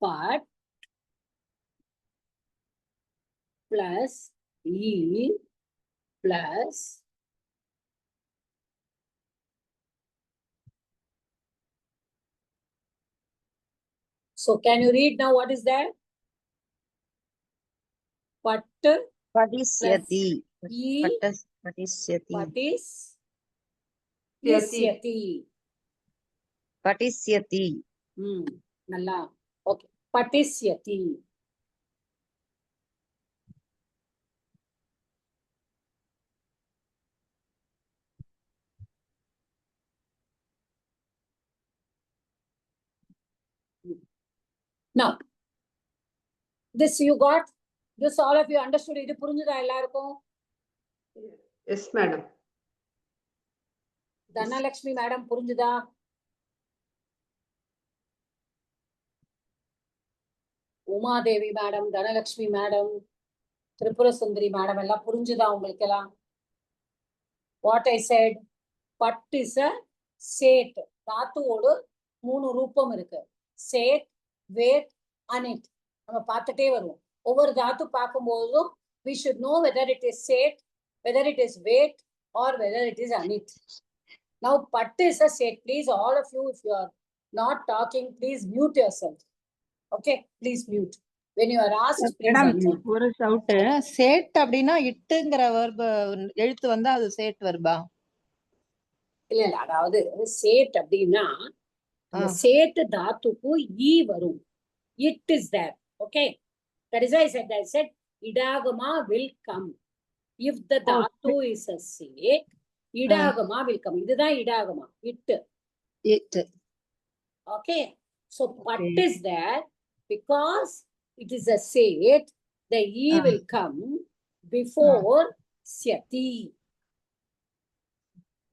but plus e plus so can you read now what is that? Pat Patisyati. e Patisyati. patisyati. Patisyati. நல்லா okay. patisyati. Now this you got, this all of you understood. இது புரிஞ்சுதா எல்லாருக்கும்? Yes, madam. Dhanalakshmi madam புரிஞ்சுதா? Umadevi madam, Dhanalakshmi madam, Tripura Sundari madam எல்லாம் புரிஞ்சுதா உங்களுக்கு எல்லாம்? What I said, பட் இஸ் a சேட். தாத்துவோடு 3 ரூபம் இருக்கு. சேட், வேட், அனிட். நம்ம பார்த்துட்டே வருவோம். ஒவ்வொரு தாத்து பார்க்கும்போதும் we should know whether it is set, whether it is weight, or whether it is anit. Now pat is a set. Please, all of you, if you are not talking, please mute yourself. Okay, please mute. When you are asked, please answer. ஒரு doubt. Chat அப்படின்னா இட்டுங்கிற வெர்ப எழுத்து வந்தா அது chat வெர்பா? இல்ல அதாவது chat அப்படின்னா அந்த chat தாத்துக்கு ஈ வரும். It is there. Okay, that is why I said idagama will come. If the dhatu is a set, idagama will come. இதுதான் idagama. It. Okay, so pat is there because it is a set. The e will come before syati.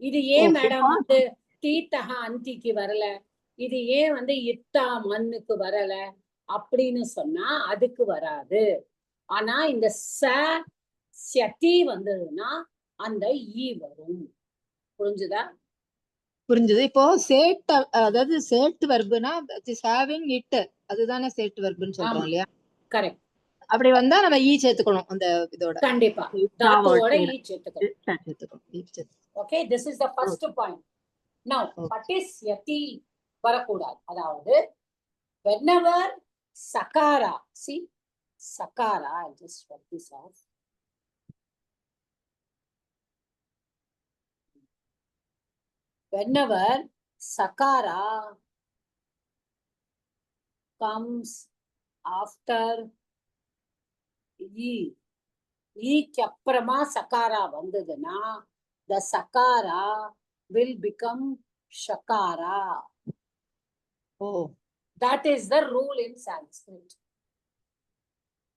இது ஏன் madam வந்து தீத்தஹா அந்திக்கு வரல, இது ஏன் வந்து இத்தா மண்ணுக்கு வரல அப்படின்னு சொன்னா அதுக்கு வராது. ஆனா இந்த சதி வந்ததுன்னா அந்த ஈ வரும். புரிஞ்சுதா? புரிஞ்சது. இப்போ சேட் அதாவது சேட் வெர்புனா இஸ் ஹேவிங் இட், அதுதானே சேட் வெர்புன்னு சொல்றோம் ஆமா. இல்லையா? கரெக்ட். அப்படி வந்தா நம்ம ஈ சேர்த்துக்கணும் அந்த இதோட. கண்டிப்பா தாத்துவோட ஈ சேர்த்துக்கணும். Okay, this is the first point. Now, patisyati வரக்கூடாது. அதாவது whenever sakara, see sakara, I'll just work this off. Whenever sakara comes after e, ஈக்கு அப்புறமா சகாரா வந்ததுன்னா the sakara will become shakara. O, That is the rule in Sanskrit.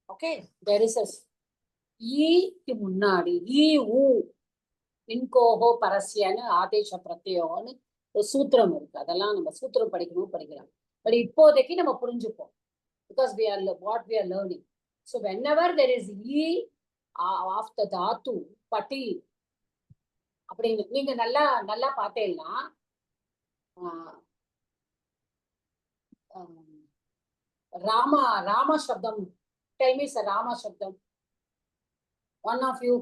Okay, there is a ஈக்கு முன்னாடி ஈ ஊ இன்கோஹோ பரஸ்யன்னு ஆதேச பிரத்யோகம்னு ஒரு சூத்திரம் இருக்கு. அதெல்லாம் நம்ம சூத்திரம் படிக்கலாம். பட் இப்போதைக்கு நம்ம புரிஞ்சுப்போம். Because we are what we are learning. So whenever there is e after dhatu pati அப்படின்னு நீங்க நல்லா பார்த்தேன்னா ராமா சப்தம். Tell me sir, ராமா சப்தம். One of you.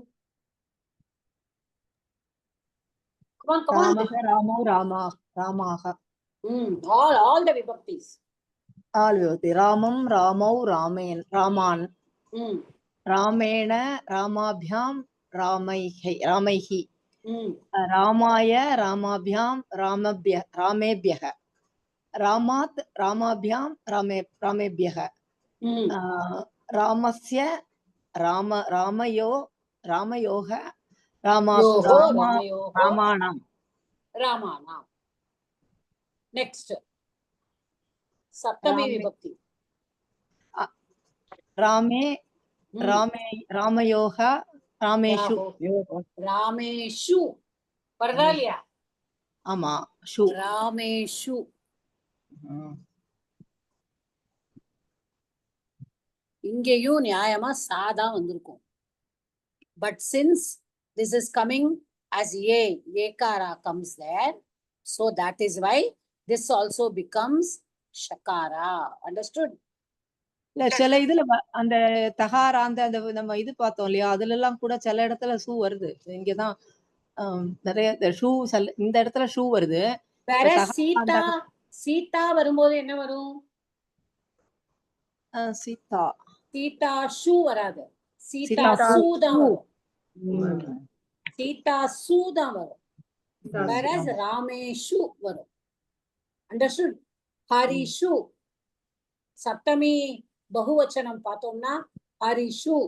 Come on. ராமோ ராமாக. All the vibhaktis. Ramam ராமௌ ramen ராமான் Mm. ராமேண ராமாபியாம் ராமைஹி Mm. ராமாய ராமாபியாம் ராமேபியக Ramat ராமாபியாம் ராமேபியக Mm. ராமஸ்ய ராமயோக Yoho, Ramayoho, ராமாணாம். Ramanam. Next. Saptami Rame. vibhakti. ராமே Mm. ராமயோக ராமேஷு. Rameshu. வருதா இல்லையா? ஆமா, ஷு. Rameshu. இங்கேயும் நியாயமா சாதா வந்திருக்கும். But since this is coming as ekara comes there, so that is why this also becomes shakara. Understood? இல்ல சில இதுல அந்த தகாரா அந்த நம்ம இது பார்த்தோம் இல்லையா, அதுல எல்லாம் கூட சில இடத்துல ஷூ வருது. இங்கதான் நிறைய ஷூ இந்த இடத்துல ஷூ வருது. வேற சீதா வரும்போது என்ன வரும்? சீதா ஷூ வராது. சீதா சூ தான் வரும். சீதா சூ தான் வரும். Whereas ராமேஷு வரும். Understood? ஹரிஷு. சப்தமி பகுவச்சனம் பார்த்தோம்னா ஹரிஷு,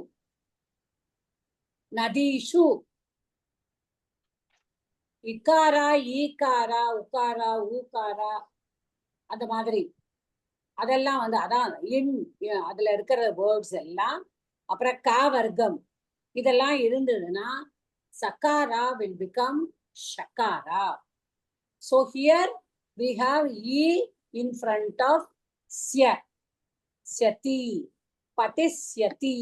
நதீஷு. இக்காரா ஈகாரா உக்காரா ஊகாரா அந்த மாதிரி அதெல்லாம் வந்து அதான் அதுல இருக்கிற வேர்ட்ஸ் எல்லாம். அப்புறம் கா வர்க்கம் இதெல்லாம் இருந்ததுன்னா Sahara will become shakara. So here we have e in front of sya, syati, patisyati.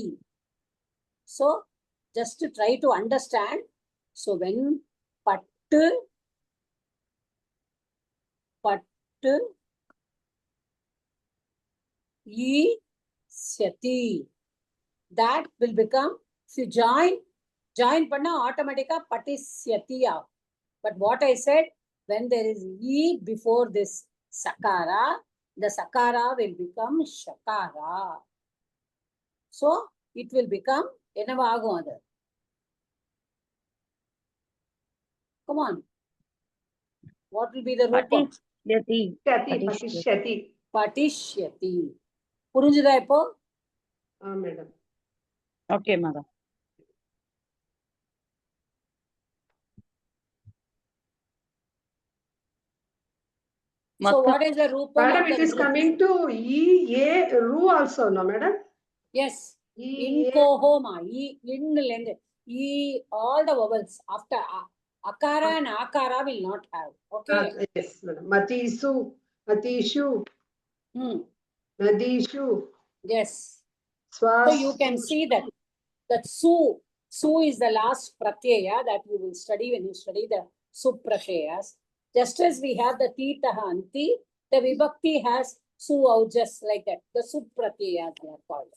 So just to try to understand. So when pattu e syati, that will become, if you join panna automatically patisyati out. But what I said, when there is e before this sakara, the sakara will become shakara. So it will become enavagum adu. Come on. What will be the rupam? Patishyati. Patishyati. புரிஞ்சுதா இப்போ? Madam. Okay madam. So what is the rupam? Madam, it is coming to e a ru also, no madam? Yes. Inkohoma. E all the vowels after akara and akara will not have. Okay. Yes madam. Matisu, matishu, nadishu. Yes. Swas. So you can see that su is the last pratyaya that you will study when you study the supratyayas. Just as we have the ti, taha, anti, the vibhakti has su, au, just like that. The su pratyayas they are called.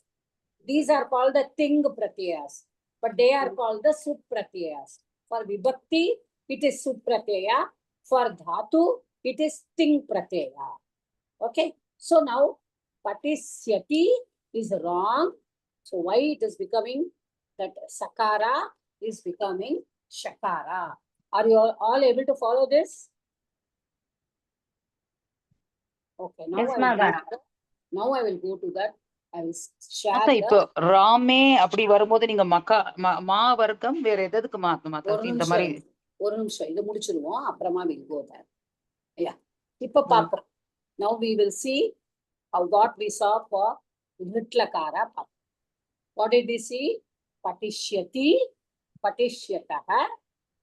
These are called the ting pratyayas, but they are called the su pratyayas. For vibhakti, it is su pratyaya. For dhatu, it is ting pratyaya. Okay. So now, patisyati is wrong. So why it is becoming that sakara is becoming shakara? Are you all able to follow this? Okay, now Yes, I will ma'am. go to that. Now I will go to that. I will share மத்த இப்போ the ராமே அப்படி வரும்போது நீங்க மா வர்க்கம் வேற எதுக்கு மாத்தணும் மாதாஜி இந்த மாதிரி? ஒரு நிமிஷம் இதை முடிச்சிருவோம், அப்புறமா we'll go there. Yeah. இப்ப பார்ப்போம். Now we will see how what we saw for Ritlakara. What did we see? Patishyati, patishyataha,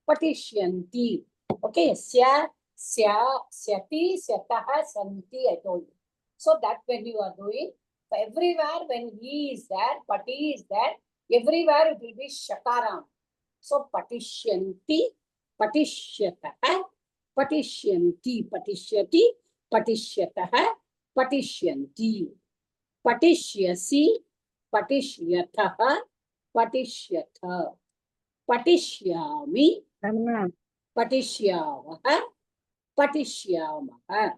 patishyanti. Okay, syati, syataha, santi, I told you. So that when you are doing, everywhere when he is there, pati is there, everywhere it will be shakaram. So patishyanti, patishyataha, patishyanti, patishyati, patishyataha, patishyanti. Patishyasi, patishyataha, patishyatha. Patishyami, patishyavaha, patishyamaha.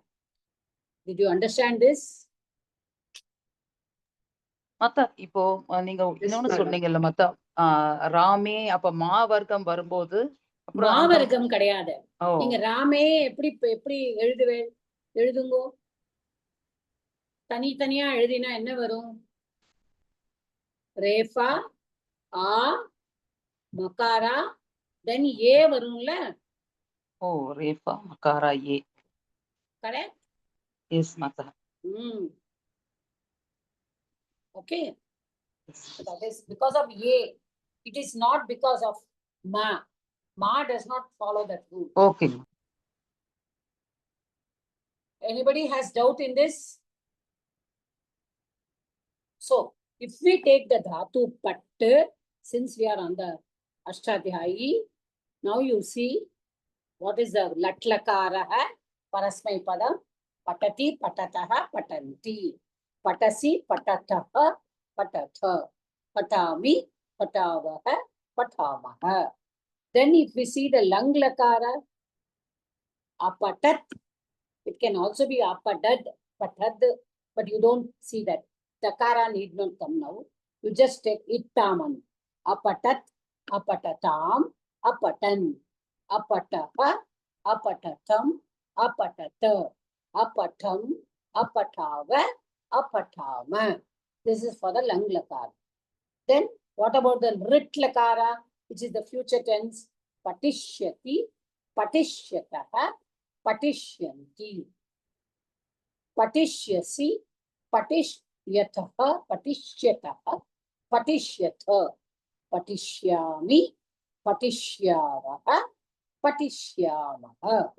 Did you understand this? மத்த இப்போ நீங்க இன்னொன்னு madam. சொன்னீங்கல்ல மத்த ராமே அப்ப மா வர்க்கம் வரும்போது அப்புறம் அந்த- மாவர்க்கம் கிடையாது. ஓ, நீங்க ராமே எப்படி எழுதுங்கோ. தனித்தனியா எழுதினா என்ன வரும்? ரேஃபா, ஆ, மகாரா, தென் ஏ வரும்ல. ஓ ரேஃபா மகாரா ஏ. கரெக்ட்? எஸ் மத்த. Okay. That is because of A. It is not because of Ma. Ma does not follow that rule. Okay. Anybody has doubt in this? So, if we take the dhatu pat, since we are on the Ashtadhyayi, now you see what is the latlakara, parasmai padam, patati, patataha, patanti, patasi, patataha, patatha, patami, patavaha, patamaha. Then if we see the lang lakara, apatat, it can also be apadad, patad, but you don't see that. Takara need not come now. You just take ittaman. Apatat, apatatam, apatan, apataha, apatatam, apatata, apatam, apatava, apatama. This is for the lang lakara. Then what about the rit lakara, which is the future tense? Patishyati, patishyataha, patishyanti. Patishyasi, patishyataha, patishyataha, patishyatha, patishyami, patishyavaha, patishyamaha.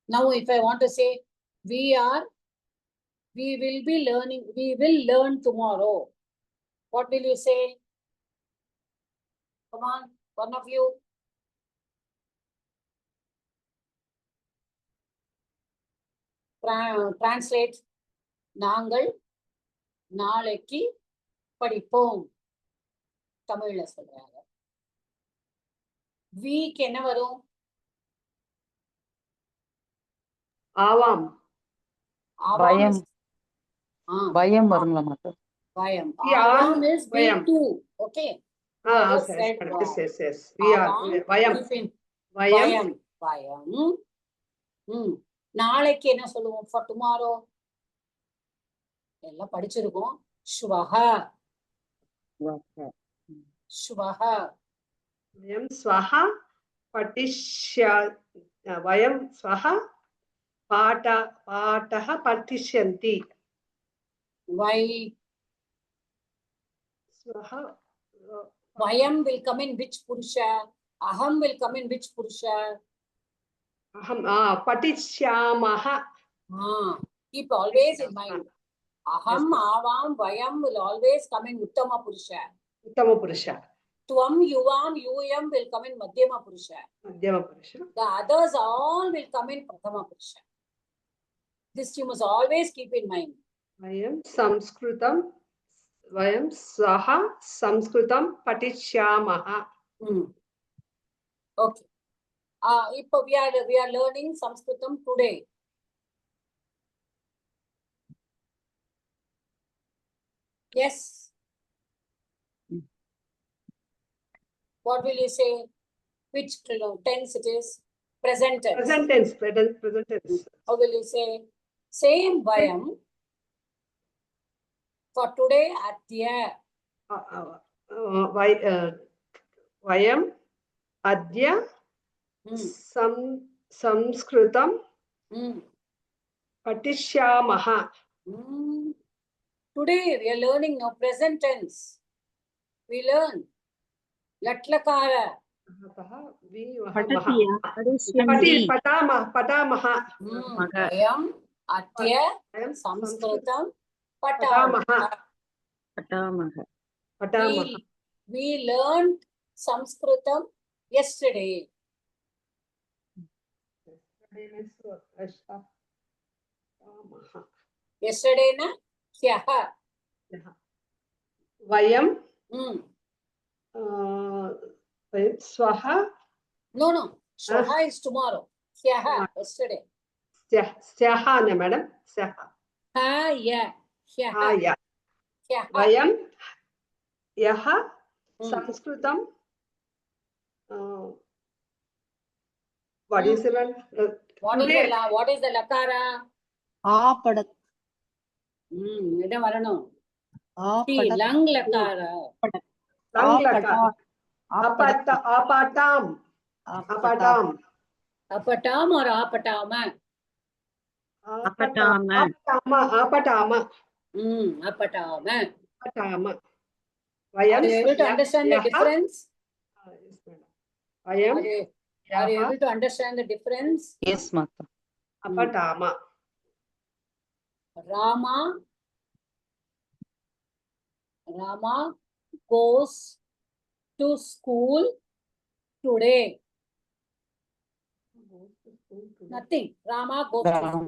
Now if I want to say we will learn tomorrow. What will you say? Come on, one of you. Translate. நாங்கள் நாளைக்கு படிப்போம். தமிழ்ல சொல்றாங்க. Week என்ன வரும்? ஆவாம். பயம். ஆவாம். பயம் வருங்களா மத்த? பயம். Yeah, ஆவாம் is பயம். B2. Okay. Yes. We are பயம். பயம். பயம். நாளைக்கு என்ன சொல்லுவோம்? For tomorrow. எல்லாம் படிச்சிருக்கோம். ஸ்வஹா. ஸ்வஹா. வயம் ஸ்வஹா பட்டிஷ்யா வயம் ஸ்வஹா பாட்டஹ பட்டிஷ்யந்தி. Why? ஸ்வஹா Vayam will come in which Purusha? Aham will come in which Purusha? aham patishyamah. Keep always in mind. Aham, avam, vayam will always come in Uttama Purusha. Uttama Purusha. Tvam, Yuvam, Yuyam will come in Madhyama Purusha. Madhyama Purusha. The others all will come in Prathama Purusha. This you must always keep in mind. Vayam saha samskrutam patishyamaha. Okay. We are learning Sanskritam today. Yes. What will you say? Which tense it is? Present tense. Present tense. Present tense. How will you say? Same Vayam. For today, Adya. Vayam adya samskrutam patishyamaha. Today we are learning now present tense. We learn Latlakara. Patamaha. Vayam Adya Samskritam Patamaha. We learned Sanskritam yesterday. Yesterday na Hyaha. Vayam swaha. No. Swaha is tomorrow. Hyaha, yesterday. Syaha na madam. Syaha. Yeah. Hyaha. Yeah. Hyaha. Vayam yaha samskrutam. What is it? What is the lakara? ஆபடத் இடம் வரணும். ஆபடத் Lang lakara. Langlaka. Apatam. Apatam or apatama? Apatama. Apatama. Vayam. Are you able to understand the difference? Vayam. Are you able to understand the difference? Yes, Mata. Apatama. Rama goes to school today. Nothing. Rama goes to school.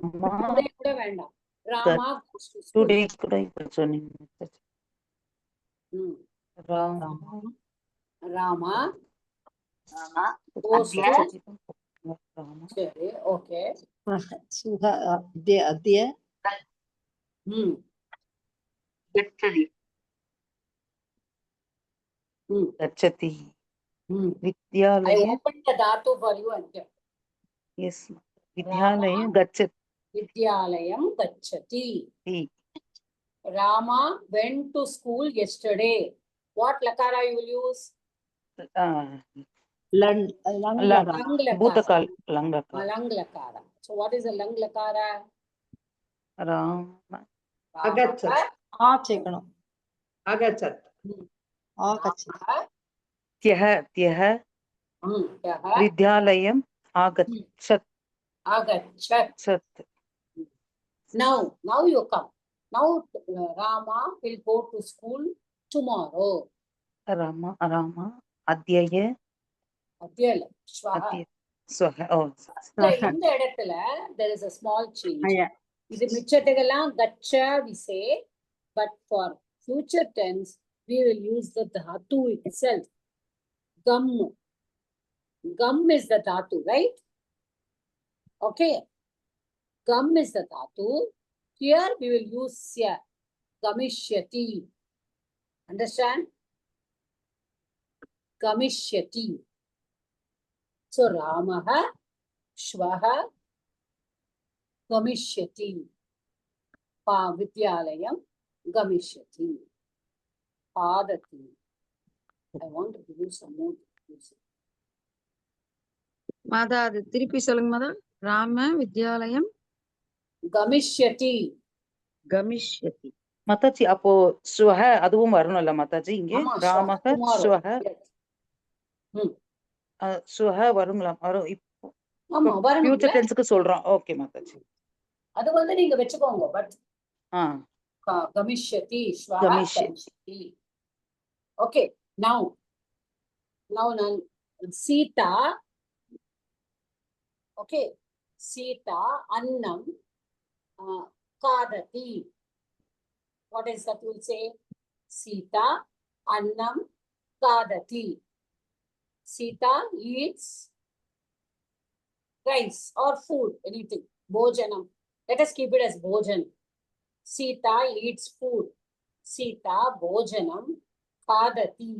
Today kuda vendam. Rama goes to school. Today kuda ipdi sonneenga. Rama goes to okay. சுக அத்திய Gachati. I Vidyalaya. opened the dhatu for you and Yes. Vidyalaya gachati. Vidyalayam gachati. Rama went to school yesterday. What lakara you will use? Bhutakal lang lakara. Lang lakara. So what is a lang lakara? Rama. Agachat. சேர்க்கணும் Agachat. Tyah. Vidyalayam agachat. Agachat. Now you come. Now Rama will go to school tomorrow. Rama. Adyaya. Adyala. Swaha. Swaha. Oh. இந்த இடத்துல there is a small change. இது மிச்சத்துக்கெல்லாம் gaccha we say, but for future tense we will use the dhatu itself. Gum is the dhatu, right? Okay. Gum is the dhatu. Here we will use sya. Gamishyati. Understand? Gamishyati. So Ramaha, Shvaha, Gamishyati. Vidyalayam, Gamishyati. Padati. I want to give you some more. மாதா அது திருப்பி சொல்லுங்க மாதா. ராம வித்யாலயம் கமிஷ்யதி. மாதாஜி அப்போ ஸ்வஹ அதுவும் வரணும்ல மாதாஜி இங்க. ராமஹ ஸ்வஹ. ஸ்வஹ வருங்களா? வரும். இப்போ ஃபியூச்சர் டென்ஸ்க்கு சொல்றோம். ஓகே மாதாஜி. அது வந்து நீங்க வெச்சுக்கோங்க. But கமிஷ்யதி ஸ்வஹ கமிஷ்யதி. Okay, now Now, Sita. Okay. Sita, Annam, Kadati. What is that we'll say? Sita, Annam, Kadati. Sita eats rice or food, anything. Bhojanam. Let us keep it as Bhojan. Sita eats food. Sita Bhojanam Kadati.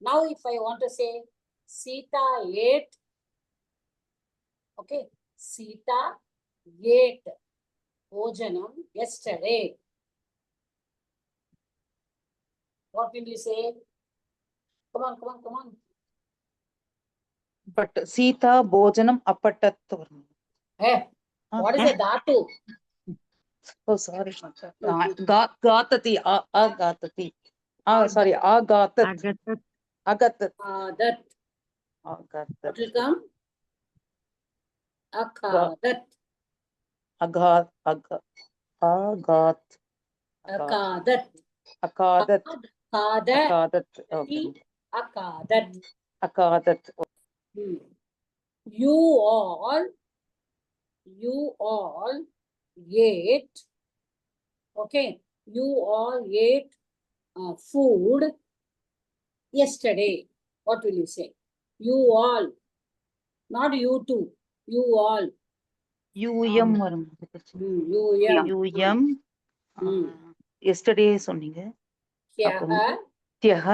Now, if I want to say Sita ate, okay, Sita ate Bhojanam yesterday. What will you say? Come on, come on, come on. But Sita Bhojanam Apatat. Hey, what is a dhatu? Oh, sorry. Gatati. Agatati. Sorry. Agatat. Agatat. Agatat. That. Agatat. What will come? Akadat. Agat. Agat. Agat. Akadat. Akadat. Akadat. Akadat. Okay. Akadat. Akadat. You all ate, okay, you all ate food yesterday. What will you say? You all, not you two, you all. UM வரும். UM. Yesterday சொன்னீங்க. தியஹ.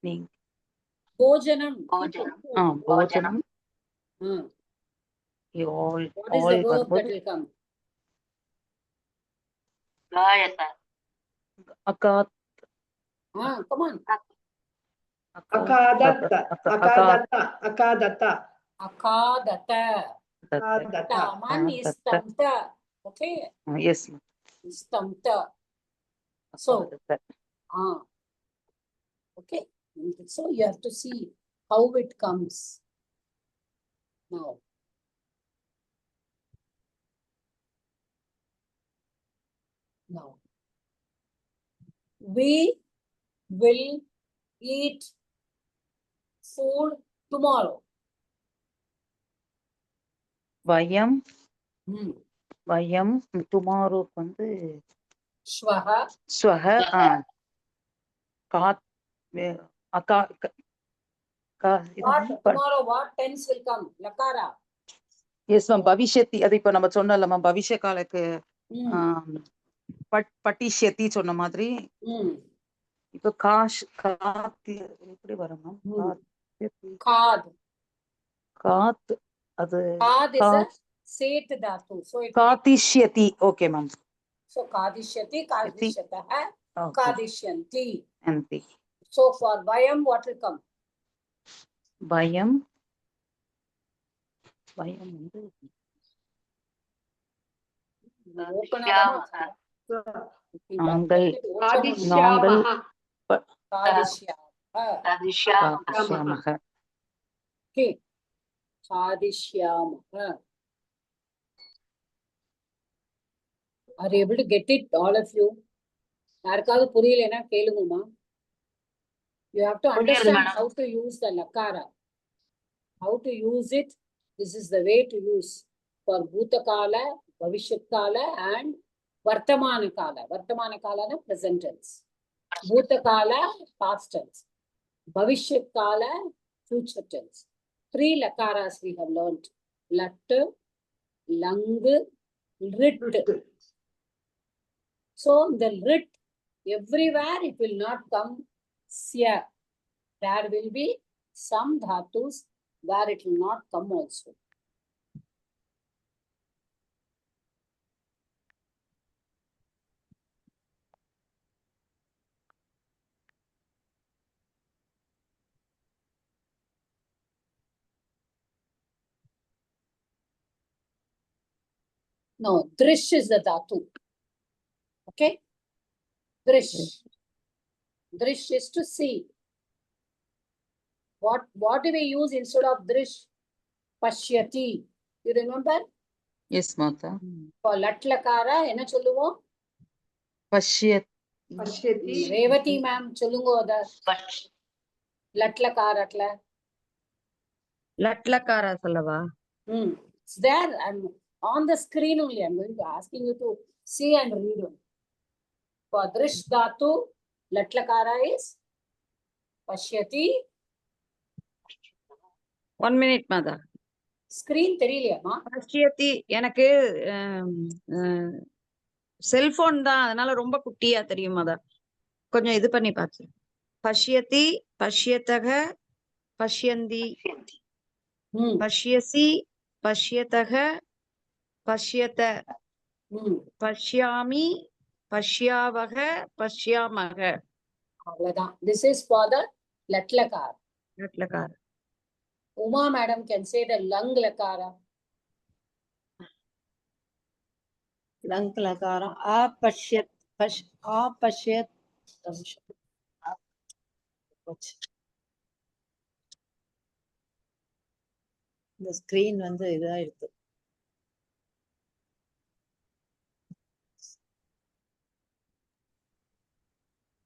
நீங்க. Bhojanam. Bhojanam. You all. What is the verb that will come? Gayata. Akat. Come on. Akadatta. Akadatta. Akadatta. Akadata. Akadatta. Taman is tamta. Okay. Yes. Is tamta. So, okay. So you have to see how it comes. Now. Now. We will eat food tomorrow. Vayam. Vayam. Tomorrow வந்து Shvaha. Swaha. Kat. Tomorrow what tense will come? Lakara. Yes, ma'am. Bhavishyati. அது இப்ப நம்ம சொன்னல ma'am. பவிஷ்ய காலக்கு பட்டிஷ்யதி சொன்ன மாதிரி. இப்ப காத்தி எப்படி வரும் ma'am? Kad. Kaat. அது Kad is a set dhatu. So it Katishyati. Okay, ma'am. So kadishyati, kadishyatah, kadishyanti. Anti. So for Vayam, what will come? Vayam. Vayam வந்து நாங்கள். Kadishyamaha. Okay. Kadishyamaha. Are you able to get it, all of you? யாருக்காவது புரியலனா கேளுங்கம்மா. You have to understand how to use the lakara. How to use it. This is the way to use for Bhutakala, Bhavishyakala and Vartamana Kala. Vartamana Kala na present tense. Bhutakala past tense. Bhavishyakala future tense. 3 lakaras we have learned. Lat, lang, rit. So the rit, everywhere it will not come sya. There will be some dhatus where it will not come also. No, drish is the dhatu. Okay? Drish. Drish is to see. What do we use instead of drish? Pashyati. You remember? Yes, Mata. For latlakara, enna solluvom? Pashyati. Revati ma'am, சொல்லுங்க அத Pash. லட்லகாரட்ல. லட்லக்காரா சொல்லவா? It's there. I'm on the screen only. I'm going to asking you to see and read one. For drish dhatu, latlakara is pashyati. 1 minute Mata. Screen தெரியலையாமா? பஷ்யதி எனக்கு cellphone தான், அதனால ரொம்ப குட்டியா தெரியும் மாதா. கொஞ்சம் இது பண்ணி பார்த்து. பஷ்யதி, பஷ்யதக, பஷ்யந்தி, பஷ்யசி, பஷ்யதக, பஷ்யத, பஷ்யாமி, பஷ்யாவக, பஷ்யாமக. அவ்வளவுதான். This is for the latlakara. லட்லக்கார. Uma madam can say the lung lakara. லங்லகாரம் அப்பஷ்யத் அப்பஷ்யத் இந்த ஸ்கிரீன் வந்து இதா இருக்கு.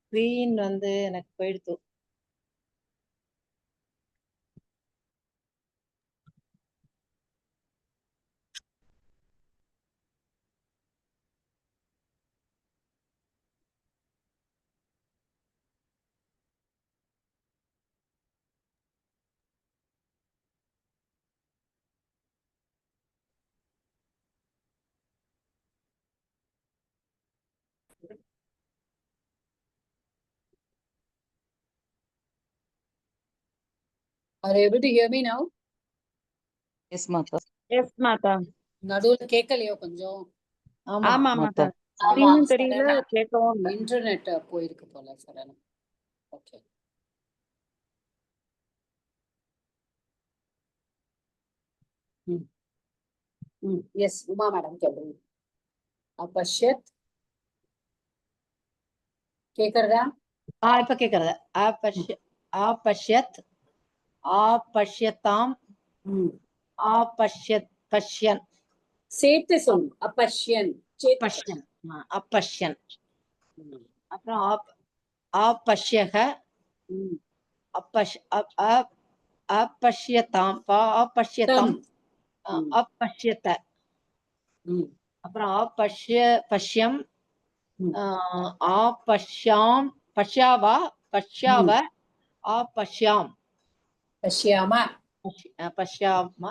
ஸ்கிரீன் வந்து எனக்கு போயிடுத்து. Are you able to hear me now? Yes மாதா. எஸ் மாதா. நடுவுல கேட்கலையோ கொஞ்சம்? ஆமா ஆமா மாதா. ஆமா, ஸ்கிரீனும் தெரியல, சரணா. கேட்கவும் இல்லை. இன்டர்நெட் போயிருக்கு போல சரணா. ஓகே. எஸ் உமா மேடம் கேட்குறீங்க. அப்பஷ்யத் கேக்குறதா? இப்ப கேக்குறது. அப்பஷ்யத், அப்பஷ்யதாம், அப்பஷ்யத், பஷ்யன், சேர்த்து சொல்லு. அப்பஷ்யன், பஷ்யன், அப்பஷ்யன். அப்புறம் அப்பஷ்யக, அப்பஷ்யதாம், அப்பஷ்யதாம், அப்பஷ்யத. அப்புறம் பஷ்யம், பஷ்யாம், பஷ்யாவா, பஷ்யாவ, பஷ்யாம், பஷ்யாமா. பஷ்யாம.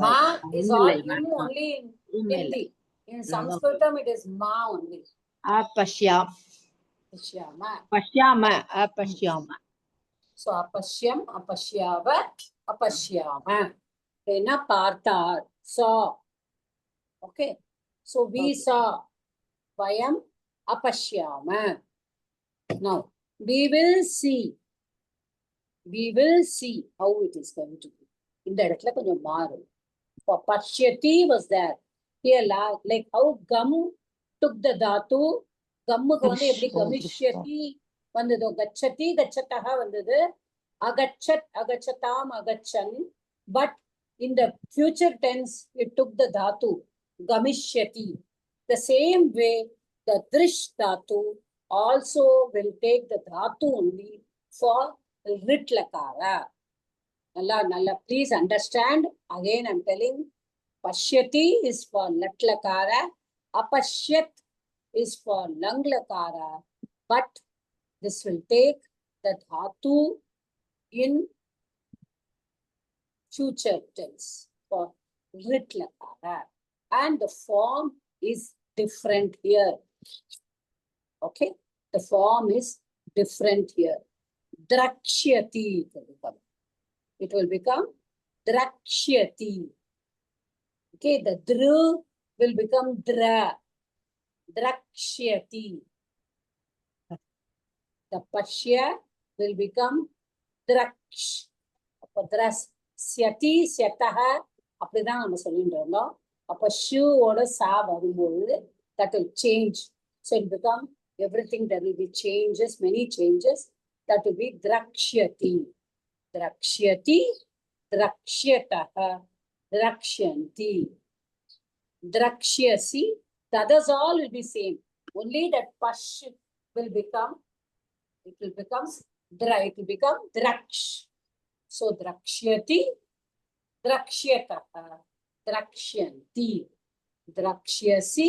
Ma is all in only in Hindi. In Sanskritam it is ma only. பஷ்யாம், Pashyama. பஷ்யாம, பஷ்யாம. So apashyam, apashyava, apashyama. Then parthar, saw. Okay. So we saw. Vayam apashyama. Now we will see. We will see how it is going to be. In the இடத்துல கொஞ்சம் மாறும். For pashyati was there. Here like how gum took the dhatu. கம்முக்கு வந்து எப்படி கமிஷ்யதி வந்ததோ, கச்சதி கச்சதஹ வந்தது, அகச்சத் அகச்சதாம் அகச்சன். But in the future tense it took the dhatu gamishyati. The same way the drish dhatu also will take the dhatu only for rit lakara. Nalla, please understand. Again I'm telling, pashyati is for lat lakara, apashyat is for lang lakara, but this will take the dhatu in future tense for rit lakara, and the form is different here. Okay, the form is different here. Drakshyati it will become drakshyati. Okay, the dru will become dra, drakshyati. The pashya will become draksh. அப்ப dras syati syataha அப்படிதான் நம்ம சொல்லிட்டு இருந்தோம். அப்ப ஷூவோட சா வரும்போது that will change. So it become everything, there will be changes, many changes. That will be drakshyati. Drakshyati, drakshyataha, drakshyanti, drakshyasi. The others all will be same. Only that will become, it will become draksh. So drakshyati, drakshyatah, drakshyanti, drakshyasi,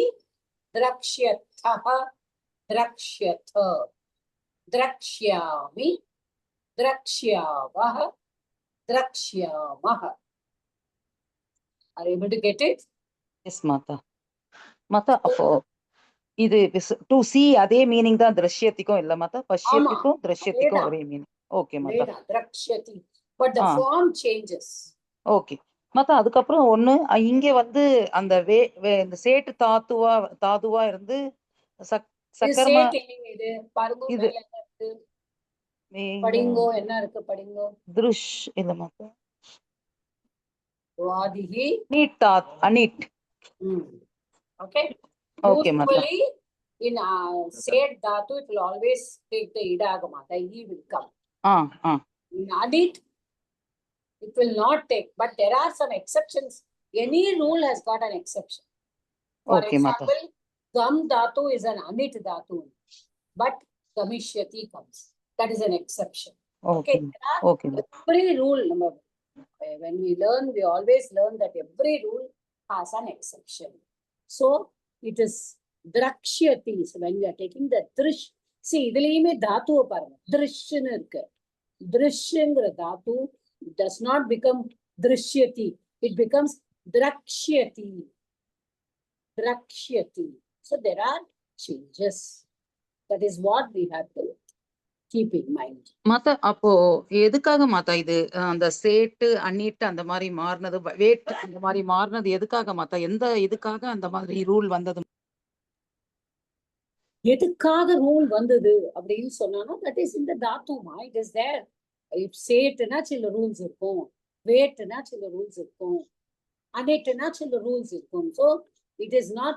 drakshyatah, drakshyatha, drakshyami, drakshyavah, drakshyamah. Are you able to get it? Yes மாதா. மாதா அப்போ இது to C அதே meaning தான் திருஷ்யத்துக்கும் இல்ல மாதா? பஷ்யத்துக்கும் திருஷ்யத்துக்கும் அதேதான். ஒரே meaning. Okay Mata. Veda, drakshyati. But the Ah. form changes. Okay மாதா. அதுக்கப்புறம் ஒண்ணு இங்க வந்து அந்த இந்த சேட்டு தாதுவா இருந்து This சக்கரமா set இது பாருங்க இது மேல என்ன இருக்கு? படிங்கோ என்ன இருக்கு படிங்கோ? திருஷ் இல்ல மாதா. வாதிஹி. NEET அனிட். Okay. Okay Mata. Usually in set dhatu it will always take the idagama. The e will come. In adit it will not take, but there are some exceptions. Any rule has got an exception. For Okay, Mata. example, gam dhatu is an anit dhatu, but gamishyati comes. That is an exception. Okay. There are Okay. every rule, when we learn, we always learn that every rule has an exception. So it is drakshyati. So when we are taking the drish, see, idhiliyume dhatu paranga drishnu irukku. Drishngra dhatu does not become drishyati. It becomes drakshyati. Drakshyati. So there are changes. That is what we have to keep in mind. மாதா அப்போ எதுக்காக மாதா இது அந்த சேட்டு அன்னிட்டு அந்த மாதிரி மாறினது, wired அந்த மாதிரி மாறினது எதுக்காக மாதா? எந்த இதுக்காக அந்த மாதிரி ரூல் வந்தது? எதுக்காக ரூல் வந்தது அப்படின்னு சொன்னானா, that is in the தாத்துமா. It is there. If சேட்டுனா சில ரூல்ஸ் இருக்கும், வேட்டுனா சில ரூல்ஸ் இருக்கும், அன்னிட்டுனா சில ரூல்ஸ் இருக்கும். So it is not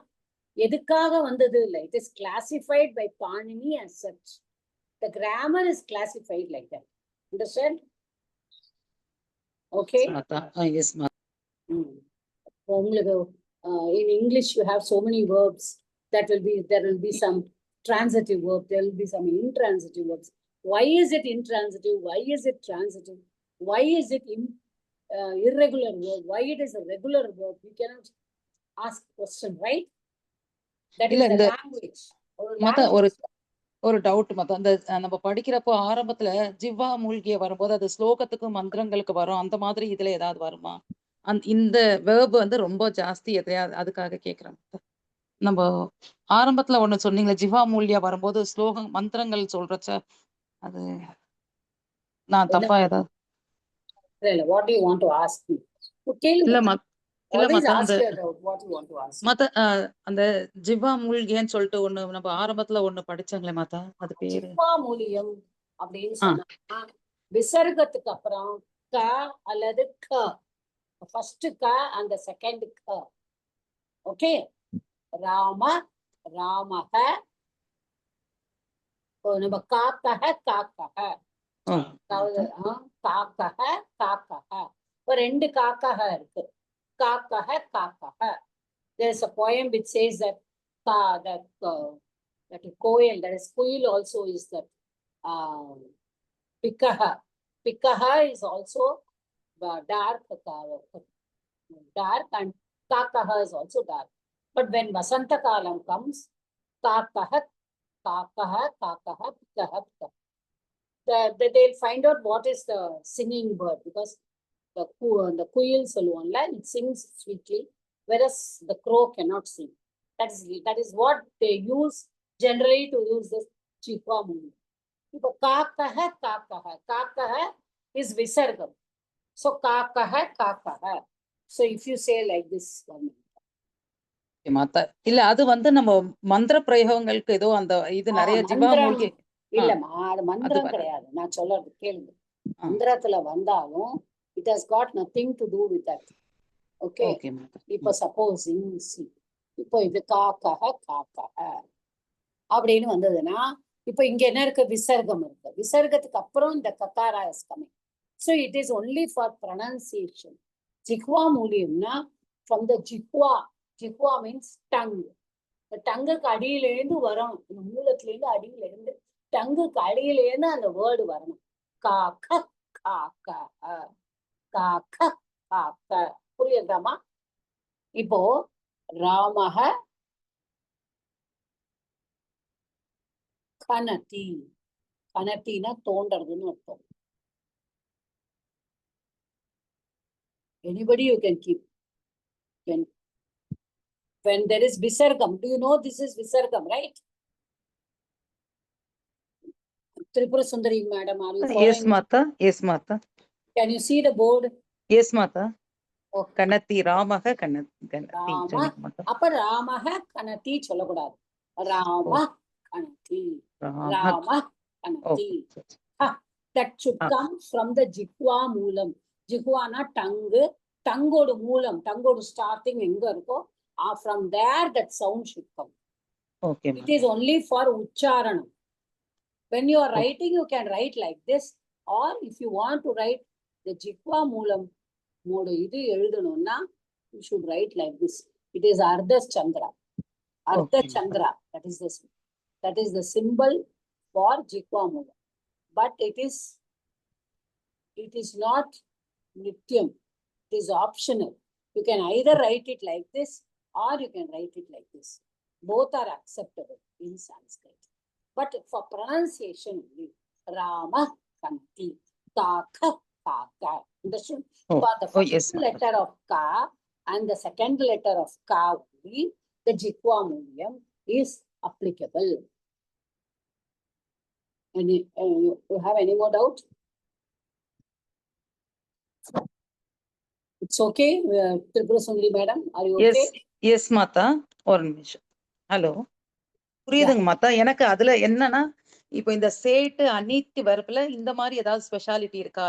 எதுக்காக வந்தது இல்லை. It is classified by Panini as such. The grammar is classified like that. Understand? Okay. Yes, மாதா. உங்களுக்கு in English you have so many verbs. There will be some transitive verb, there will be some intransitive verbs. Why is it intransitive? Why is it transitive? Why is it irregular verb? Why it is a regular verb? You cannot ask question, right? That is the language. மாதா ஒரு doubt மாதா. அந்த நம்ம படிக்கிறப்போ ஆரம்பத்துல ஜிவ்வா மூழ்கிய வரும்போது அது ஸ்லோகத்துக்கு மந்திரங்களுக்கு வரும். அந்த மாதிரி இதுல ஏதாவது வருமா? இந்த வேர்ப் வந்து ரொம்ப ஜாஸ்தி எதையாவது அதுக்காக கேக்குறேன். நம்ம ஆரம்பத்துல ஒண்ணு சொன்னீங்களே, ஜிவா மூல்யா வரும்போது ஸ்லோகம் மந்திரங்கள் சொல்றச்ச அது நான் தப்பா ஏதாவது? What do you want to ask me? இல்ல Always மத்த ask your doubt. What you want to ask? மத்த அந்த ஜிவா மூழ்கியன்னு சொல்லிட்டு ஒண்ணு நம்ம ஆரம்பத்துல ஒண்ணு படிச்சாங்களே மாதா, அது பேரு ஜிவ்வா மூலியம் அப்படின்னு சொன்னா விசர்கத்துக்கு அப்புறம் க அல்லது க. ஃபர்ஸ்ட் க அந்த செகண்ட் க. ஓகே. ராம ராமக, நம்ம காக்கக காக்கக, அதாவது காக்கக காக்கக. இப்போ ரெண்டு காக்கக இருக்கு. காக்கக காக்கக. There is a poem which says that that கோயில், that is குயில் also is that pikaha. Pikaha is also dark and kakaha is also dark. But when Vasanta Kalam comes, kakaha, kakaha, kakaha, pikaha, pikaha. They'll find out what is the singing bird, because the kuyil solluvanla, it sings sweetly, whereas the crow cannot sing. That is what they use generally to use this Jihva movie. இப்போ காக்கஹ காக்கஹ, காக்கஹ is visargam. So காக்கஹ காக்கஹ. So if you say like this one. மாதா இல்ல அது வந்து நம்ம மந்திர பிரயோகங்களுக்கு ஏதோ அந்த இது நிறைய ஜிவா மூழ்கி இல்லம்மா, அது மந்திரம் கிடையாது. நான் சொல்றது கேளுங்க. மந்திரத்துல வந்தாலும் it has got nothing to do with that. Okay. இப்போ supposing இப்போ இது காக்கஹ காக்கஹ அப்படின்னு வந்ததுன்னா, இப்போ இங்க என்ன இருக்கு? விசர்க்கம் இருக்கு. விசர்க்கத்துக்கு அப்புறம் இந்த ககாரா is coming. So it is only for pronunciation. ஜிஹ்வா மூலியம்னா from the ஜிஹ்வா. Jihva means tongue. இந்த டங்குக்கு அடியிலேருந்து வரணும், இந்த மூலத்துல இருந்து அடியில இருந்து டங்குக்கு அடியிலேருந்து அந்த வேர்டு வரணும். காக்க காக்க காக்க காக்க. புரியுதாமா? இப்போ ராமஹ கனதி. கனத்தினா தோன்றதுன்னு அர்த்தம். Anybody you can keep. When there is visargam, do you know this is visargam, right? Tripura Sundari madam, are you Yes, following? Mata. Yes, Mata. Can you see the board? Yes, Mata. Okay. Kanati, Ramaha, Kanati. Rama. சொல்லுங்க மாதா. அப்ப ராமஹ கனதி சொல்லக்கூடாது. Rama கனதி. Rama. Rama கனதி. Okay. That should come from the jihva moolam. Jihvana tongue. Tongue moolam. Tongue starting எங்க இருக்கோ, from there that sound should come. Okay, It is only for ucharanam. When you are writing, you can write like this, or if you want to write the jihva moolam mode idu eludunona, you should write like this. It is Ardha Chandra. Ardha Okay. Chandra. That is this. That is the symbol for jihva moolam. But it is not nityam. It is optional. You can either write it like this or you can write it like this. Both are acceptable in Sanskrit. But for pronunciation, Rama Kanti, Kaka, Kaka. Understood? Oh, For the first yes, Mata. letter of Ka and the second letter of Ka only, the Jihva Moolyam is applicable. You have any more doubt? It's okay, Tripura Sundari madam, are you Yes, okay? yes, Mata. ஒரு நிமிஷம். Hello, புரியுதுங்க மாதா. எனக்கு அதுல என்னன்னா, இப்போ இந்த சேட்டு அநீத்தி வரப்புல இந்த மாதிரி ஏதாவது ஸ்பெஷாலிட்டி இருக்கா?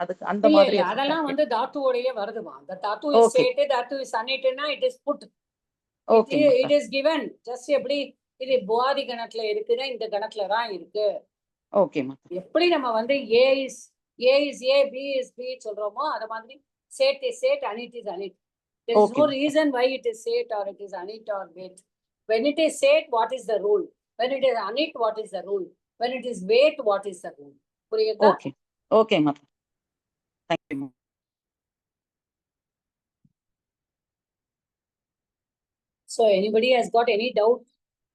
அதுக்கு அந்த இல்ல மாதிரி இல்ல அதெல்லாம் வந்து தாத்துவோடயே வருதுமா. The dhatu is Okay. sate, dhatu is anitena, it is put. Okay It is given. Just எப்படி இது புவாதி கணக்குல இருக்குன்னா இந்த கணக்குல தான் இருக்கு. ஓகே மாதா. எப்படி நம்ம வந்து A is A, B is B சொல்றோமோ அத மாதிரி sate is sate, anit is anit. There is no Okay. reason why it is sate or it is anit or wait. When it is sate, what is the rule? When it is anit, what is the rule? When it is wait, what is the rule? புரியுதா? Okay okay Mata. Thank you. So anybody has got any doubt?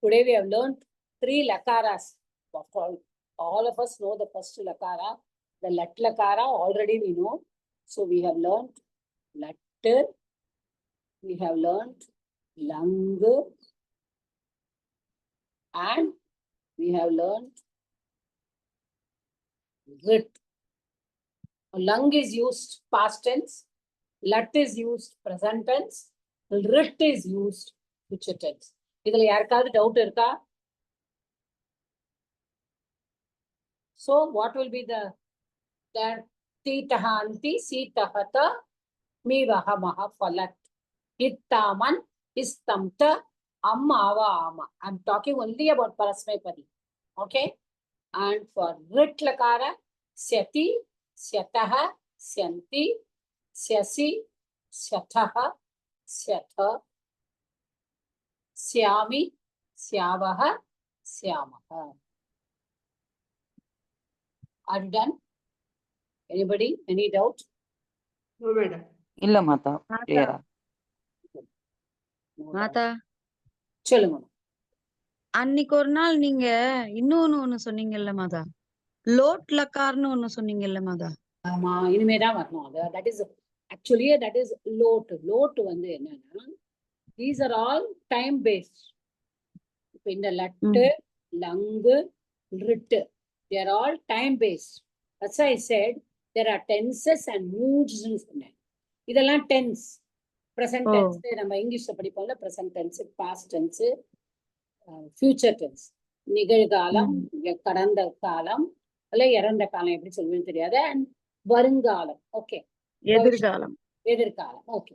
Today we have learned 3 lakaras. All of us know the first lakara. The lat lakara already we know. So we have learned lat, we have learned lang, and we have learned rit. Lang is used past tense, lat is used present tense, rit is used future tense. இதுல யாருக்காவது doubt இருக்கா? So what will be the titahanti sitahata mivahamaha falat ittaman istamta ammava ama. I'm talking only about parasmepadi. Okay? And for rit lakara, syati, syataha, syanti, syasi, syataha, syatha, syami, syavaha, syamaha. Are you done? Anybody? Any doubt? No, madam. இல்ல மாதா, கிளியரா. மாதா, சொல்லுங்க. அன்னைக்கு ஒரு நாள் நீங்க இன்னொன்னு சொன்னீங்கல்ல மாதா, load லக்கார்னு ஒண்ணு சொன்னீங்கல்ல மாதா. ஆமா, இனிமேதான் வரணும். அது that is actually that is lot. Lot வந்து என்னன்னா, these are all time based. இப்ப இந்த laddu, லங்கு, writ, they are all time based. That's why I said there are tenses and moods னு சொன்னேன். இதெல்லாம் tense. Present tense நம்ம இங்கிலீஷ்ல படிப்போம்ல, present tense, past tense, future tense. நிகழ்காலம், கடந்த காலம், அல்ல இறந்த காலம் எப்படி சொல்லுவேன்னு தெரியாது, and வருங்காலம். ஓகே, எதிர்காலம். எதிர்காலம். ஓகே.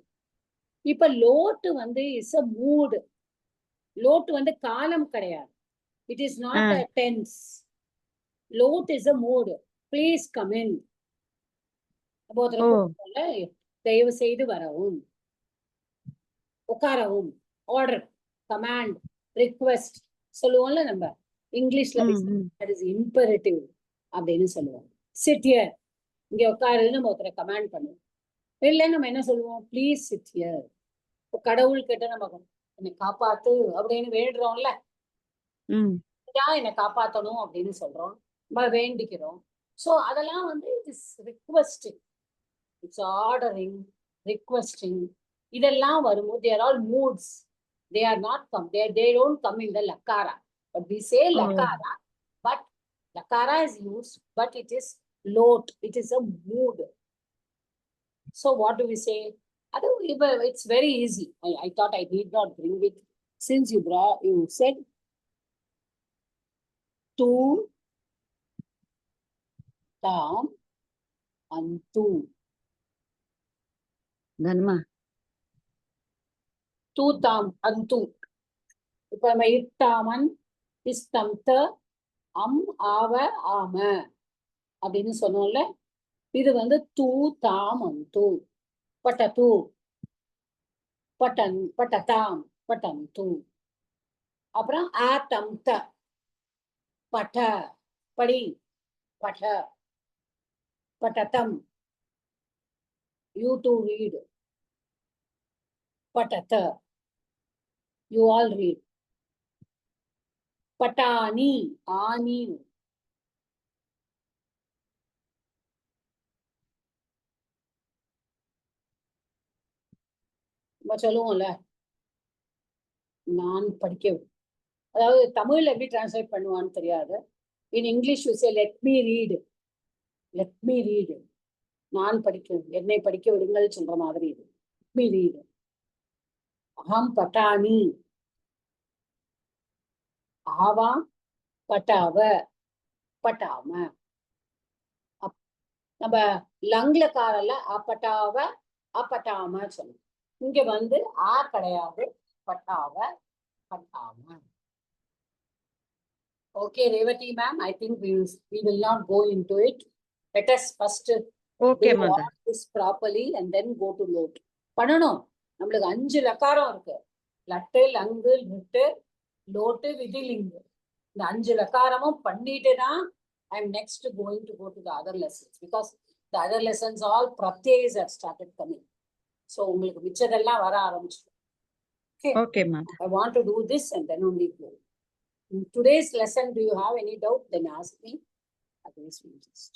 இப்ப லோட்டு வந்து இஸ் a mood. லோட்டு வந்து காலம் கிடையாது. It is not a tense. Lot is a mood. Please come in. தயவு செய்து வரவும், உட்காரவும், ஆர்டர், கமாண்ட், request. சொல்லுவோம்ல நம்ம இங்கிலீஷ்ல that is imperative அப்படின்னு சொல்லுவோம். Sit here. இங்க உட்காருன்னு நம்ம ஒருத்தரை கமாண்ட் பண்ணுவோம். இல்லை நம்ம என்ன சொல்லுவோம்? Please sit here. இப்போ கடவுள் கிட்ட நம்ம என்னை காப்பாத்து அப்படின்னு வேண்டுறோம்ல, என்னை காப்பாத்தணும் அப்படின்னு சொல்றோம், நம்ம வேண்டிக்கிறோம். ஸோ அதெல்லாம் வந்து it is requesting, it's ordering, requesting. இதெல்லாம் வரும்போது they are all moods. They are not come. They don't come in the lakara. But we say lakara, but lakara is used, but it is lot. It is a mood. So what do we say? It's very easy. I thought I need not bring it. Since you said to, tam, antu. தன்மா Tu, tam, antu. இப்ப நம்ம இட்டாமன், இஸ்தம்த, ஆவ, ஆம அப்படின்னு சொன்னோம்ல. இது வந்து தூ, தாம், அந்து. பட்டது, பட்டன், பட்டதாம், பட்டந்து. அப்புறம் ஆதம்த, பட, படி, பட, பட்டதம், you to read, பட்டத, you all read. Pathani, ஆனி. நம்ம சொல்லுவோம்ல, நான் படிக்க, அதாவது தமிழ்ல எப்படி டிரான்ஸ்லேட் பண்ணுவான்னு தெரியாது. In English you say let me read, let me read. நான் படிக்க, என்னை படிக்க விடுங்கள் சொல்ற மாதிரி இது. let me read. அகம் பட்டானி, ஆவா, பட்டாவ, பட்டாம. நம்ம லங்ல காரல அப்பட்டாவ, அப்பட்டாம சொல்லணும். இங்க வந்து ஆ கிடையாது, பட்டாவ, பட்டாம. Okay, Revati ma'am, I think we will not go into it. Let us first okay do Mata. all this properly and then go to lot. பண்ணணும். நம்மளுக்கு 5 லக்காரம் இருக்கு. லட்டு, லங்கு, லிட்டு, லோட்டு, விதிலிங்கு. இந்த 5 லக்காரமும் பண்ணிட்டு தான் I am next going to go to the other lessons, because the other lessons all pratyayas have started coming. So உங்களுக்கு மிச்சதெல்லாம் வர ஆரம்பிச்சிடும். Okay Mata. I want to do this and then only go. In today's lesson, do you have any doubt? Then ask me. Otherwise, we just